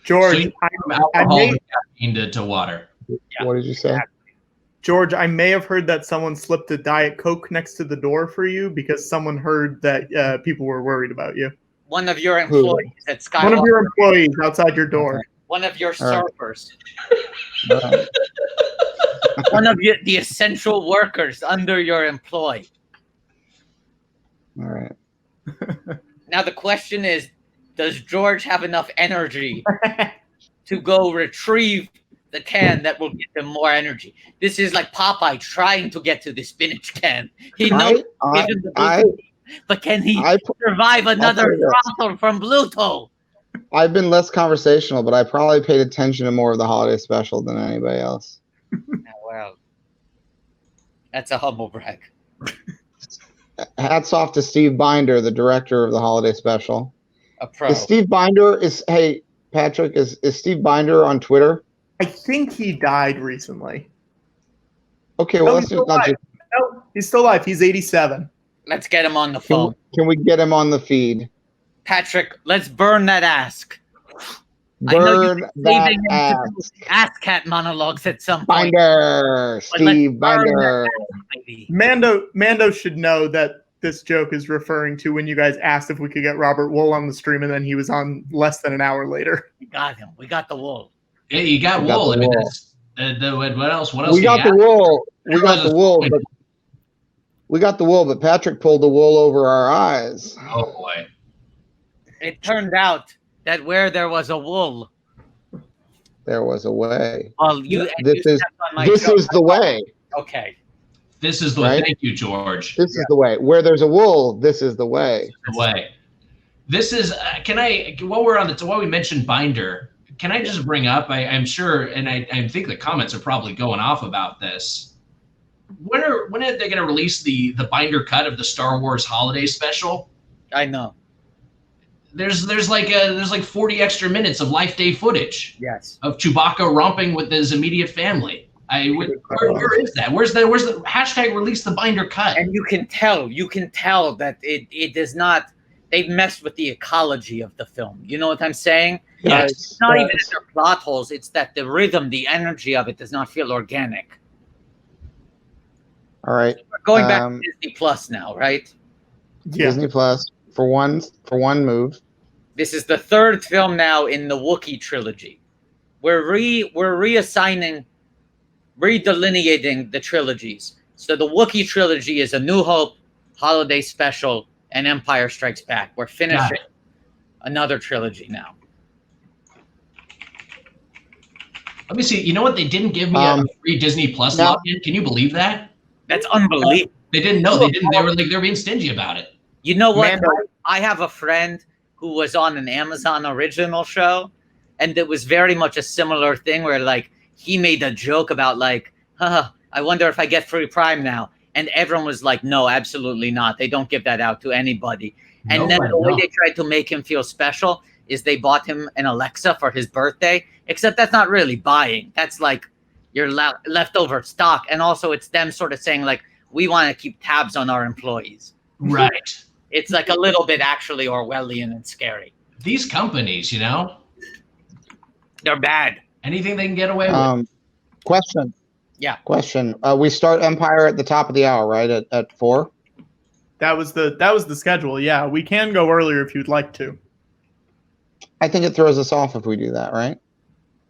George, so from alcohol to water. Yeah. What did you say? George, I may have heard that someone slipped a Diet Coke next to the door for you because someone heard that people were worried about you. One of your employees at Skywalker. One of your employees outside your door. Okay. One of your All servers. Right. One of the essential workers under your employ. All right. Now the question is, does George have enough energy to go retrieve the can that will get them more energy? This is like Popeye trying to get to the spinach can. He knows but can he survive another throttle from Bluto? I've been less conversational, but I probably paid attention to more of the holiday special than anybody else. Well, that's a humble brag. Hats off to Steve Binder, the director of the holiday special. A pro. Is Steve Binder hey Patrick, is Steve Binder on Twitter? I think he died recently. Okay, well, let's just not just. No, he's still alive. He's 87. Let's get him on the phone. Can we get him on the feed? Patrick, let's burn that ask. Burn that ass. Ass cat monologues at some point. Binder, Steve Binder. Mando should know that this joke is referring to when you guys asked if we could get Robert Wuhl on the stream, and then he was on less than an hour later. We got him. We got the Wuhl. Yeah, you got Wuhl. I mean, what else? What else? We got the Wuhl. We got the Wuhl. We got the Wuhl, but Patrick pulled the wool over our eyes. Oh boy! It turned out that where there was a Wuhl, there was a way. Well, this is the way. Okay. This is the way. Thank you, George. This is the way. Where there's a Wuhl, this is the way. The way. This is. Can I? While we mentioned Binder, can I just bring up? I'm sure, and I think the comments are probably going off about this. When are they going to release the Binder cut of the Star Wars holiday special? I know. There's like 40 extra minutes of Life Day footage. Yes. Of Chewbacca romping with his immediate family. Where is that? Where's the hashtag release the Binder cut? And you can tell that it does not. They've messed with the ecology of the film. You know what I'm saying? Yes. It's not even that they're plot holes. It's that the rhythm, the energy of it does not feel organic. All right. We're going back to Disney Plus now, right? Yeah. Disney Plus for one move. This is the third film now in the Wookiee trilogy. We're redelineating the trilogies. So the Wookiee trilogy is A New Hope, Holiday Special, and Empire Strikes Back. We're finishing another trilogy now. Let me see. You know what? They didn't give me a free Disney Plus login. Can you believe that? That's unbelievable. They didn't know. They didn't. They were being stingy about it. You know what? I have a friend who was on an Amazon original show, and it was very much a similar thing where he made a joke about I wonder if I get free Prime now. And everyone was like, no, absolutely not. They don't give that out to anybody. And then the way they tried to make him feel special is they bought him an Alexa for his birthday, except that's not really buying. That's your leftover stock. And also it's them sort of saying we want to keep tabs on our employees. Right. It's a little bit actually Orwellian and scary. These companies, they're bad. Anything they can get away with. Question. Yeah. Question. We start Empire at the top of the hour, right? At 4? That was the schedule. Yeah, we can go earlier if you'd like to. I think it throws us off if we do that, right?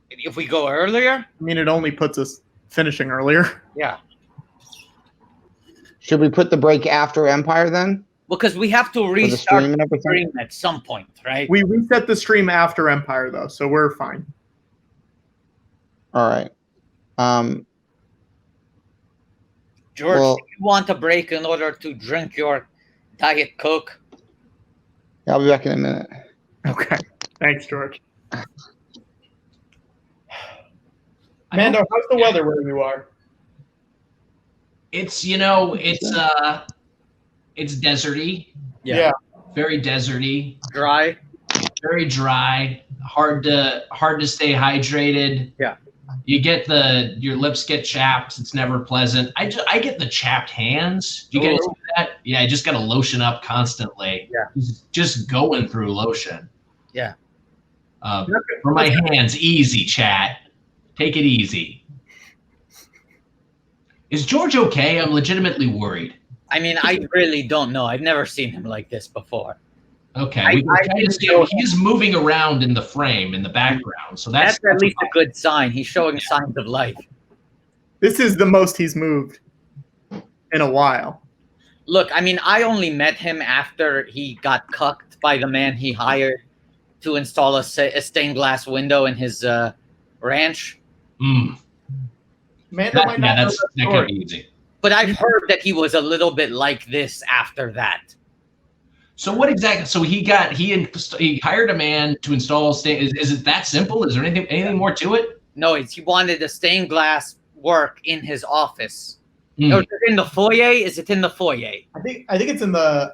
If we go earlier? I mean, it only puts us finishing earlier. Yeah. Should we put the break after Empire then? Because we have to restart the stream at some point, right? We reset the stream after Empire, though, so we're fine. All right. George, do you want a break in order to drink your Diet Coke? I'll be back in a minute. Okay. Thanks, George. Mando, how's the weather where you are? It's it's deserty. Yeah. Very deserty. Dry. Very dry. Hard to stay hydrated. Yeah. You get your lips get chapped. It's never pleasant. I get the chapped hands. Do you guys do that? Yeah, I just got to lotion up constantly. Yeah. Just going through lotion. Yeah. For my hands, easy, chat. Take it easy. Is George okay? I'm legitimately worried. I mean, I really don't know. I've never seen him like this before. Okay, he's moving around in the frame in the background, so that's at least a good sign. He's showing signs of life. This is the most he's moved in a while. Look, I mean, I only met him after he got cucked by the man he hired to install a stained glass window in his ranch. That could be easy. But I've heard that he was a little bit like this after that. So what exactly? So he hired a man to install stained. Is it that simple? Is there anything more to it? No, he wanted a stained glass work in his office. No, is it in the foyer? Is it in the foyer? I think it's in the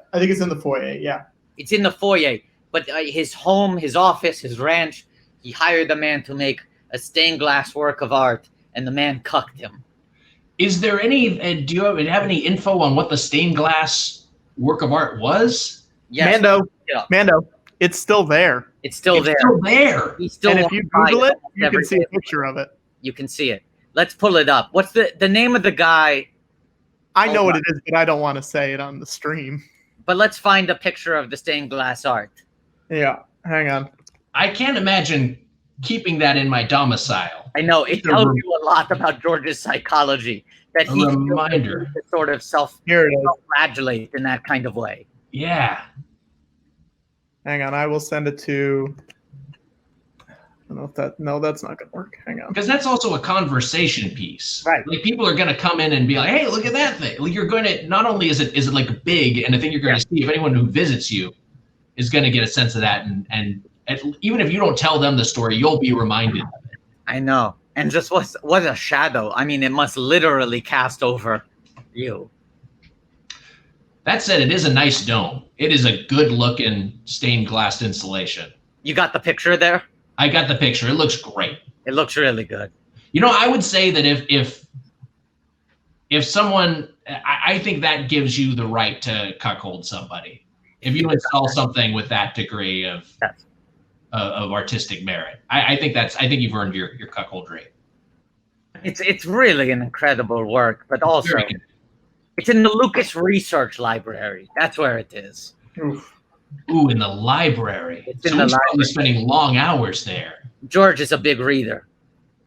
foyer. Yeah, it's in the foyer. But his home, his office, his ranch, he hired a man to make a stained glass work of art, and the man cucked him. Is there any? Do you have any info on what the stained glass work of art was? Yes. Mando, it's still there. It's still there. He's still. And if you Google it, you can see a picture of it. You can see it. Let's pull it up. What's the name of the guy? I know what it is, but I don't want to say it on the stream. But let's find a picture of the stained glass art. Yeah, hang on. I can't imagine keeping that in my domicile. I know. It tells you a lot about George's psychology. That he reminder to sort of self-flagellate in that kind of way. Yeah. Hang on, I will send it to. I don't know if that. No, that's not going to work. Hang on. Because that's also a conversation piece, right? Like people are going to come in and be like, "Hey, look at that thing!" Like you're going to not only is it like big and a thing you're going to see. If anyone who visits you is going to get a sense of that, and even if you don't tell them the story, you'll be reminded of it. I know, and just what a shadow. I mean, it must literally cast over you. That said, it is a nice dome. It is a good-looking stained glass installation. You got the picture there? I got the picture. It looks great. It looks really good. You know, I would say that if someone, I think that gives you the right to cuckold somebody. If you install something with that degree of artistic merit, I think you've earned your cuckoldry. It's really an incredible work, but also it's in the Lucas Research Library. That's where it is. Ooh, in the library. It's in the library. Probably spending long hours there. George is a big reader.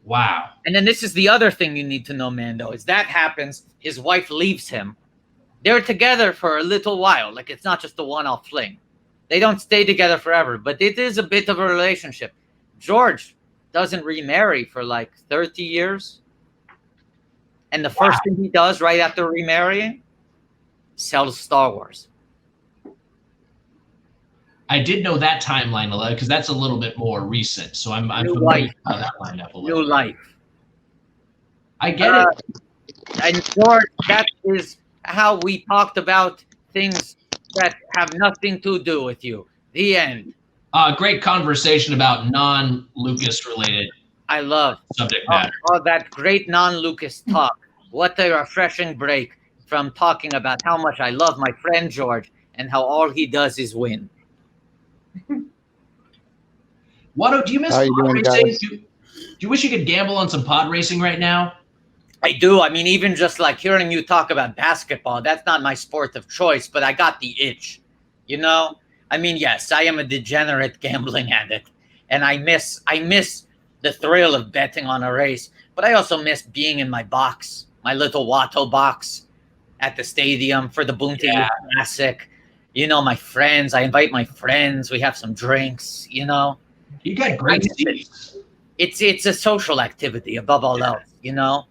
Wow. And then this is the other thing you need to know, Mando, is that happens, his wife leaves him. They're together for a little while. Like, it's not just a one-off fling. They don't stay together forever, but it is a bit of a relationship. George doesn't remarry for like 30 years. And the first thing he does right after remarrying, sells Star Wars. I did know that timeline a lot because that's a little bit more recent. So I'm familiar with how that lined up a little. New life. I get it. And George, that is how we talked about things that have nothing to do with you. The end. Great conversation about non-Lucas related. I love subject matter. That great non-Lucas talk. What a refreshing break from talking about how much I love my friend George and how all he does is win. Watto, do you miss pod racing? Do you wish you could gamble on some pod racing right now? I do. I mean, even just like hearing you talk about basketball, that's not my sport of choice, but I got the itch, you know? I mean, yes, I am a degenerate gambling addict, and I miss the thrill of betting on a race, but I also miss being in my box, my little Watto box at the stadium for the Boonty Classic. You know, my friends, I invite my friends, we have some drinks, you know? You got great seats. It's a social activity above all else, you know?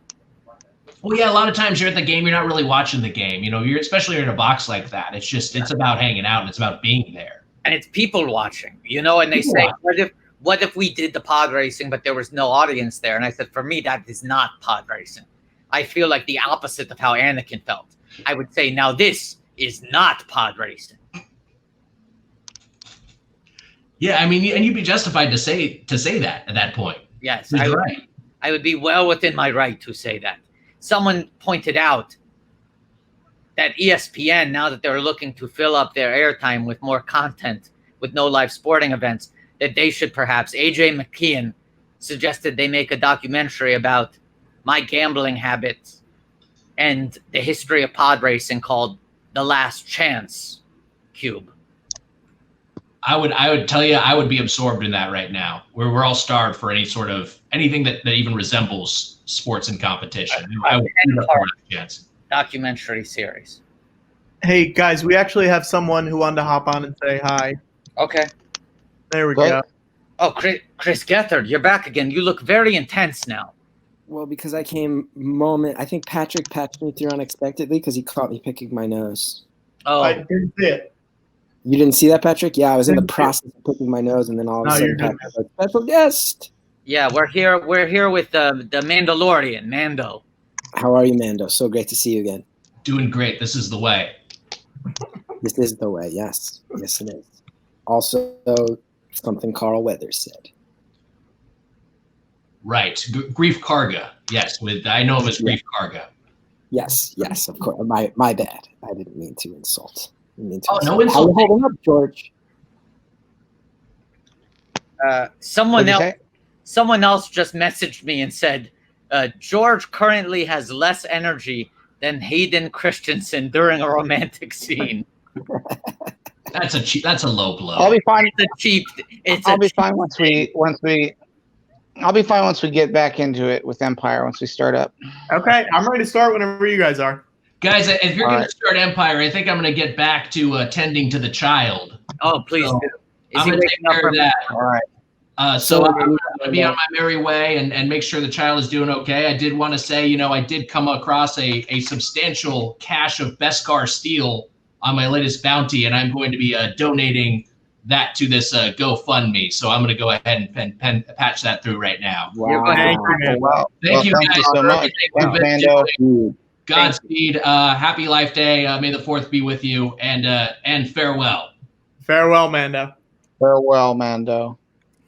Well, yeah, a lot of times you're at the game, you're not really watching the game. You know, especially in a box like that. It's about hanging out and it's about being there. And it's people watching, you know, and they say, what if we did the pod racing, but there was no audience there? And I said, for me, that is not pod racing. I feel like the opposite of how Anakin felt. I would say, now this is not pod racing. Yeah, I mean, and you'd be justified to say that at that point. Yes, I would be well within my right to say that. Someone pointed out that ESPN, now that they're looking to fill up their airtime with more content, with no live sporting events, that they should perhaps, AJ McKeon suggested they make a documentary about my gambling habits and the history of pod racing called The Last Chance Cube. I would tell you, I would be absorbed in that right now. We're all starved for anything that even resembles sports and competition. I would documentary series. Hey guys, we actually have someone who wanted to hop on and say hi. Okay. There we go. Oh, Chris Gethard, you're back again. You look very intense now. Well, because I came I think Patrick patched me through unexpectedly because he caught me picking my nose. Oh, I didn't see it. You didn't see that, Patrick? Yeah, I was in the process of picking my nose, and then all of a sudden, Patrick was like, special guest. Yeah, we're here with the Mandalorian, Mando. How are you, Mando? So great to see you again. Doing great. This is the way. This is the way, yes. Yes, it is. Also, something Carl Weathers said. Right. Grief Karga. Yes, I know him as Grief Karga. Yes, of course. My bad. I didn't mean to insult. No insult. How are you holding up, George? Someone else just messaged me and said, George currently has less energy than Hayden Christensen during a romantic scene. That's a low blow. I'll be fine. I'll be fine once we get back into it with Empire, once we start up. Okay, I'm ready to start whenever you guys are. Guys, if you're going to start Empire, I think I'm going to get back to tending to the child. Oh, please do. I'm going to take care of that. All right. So I'm going to be on my merry way and make sure the child is doing okay. I did want to say, I did come across a substantial cache of Beskar steel on my latest bounty, and I'm going to be donating that to this GoFundMe. So I'm going to go ahead and patch that through right now. Wow. Thank you guys so much. Thanks, Mando. Godspeed. Happy Life Day. May the 4th be with you, and farewell. Farewell, Mando. Farewell, Mando.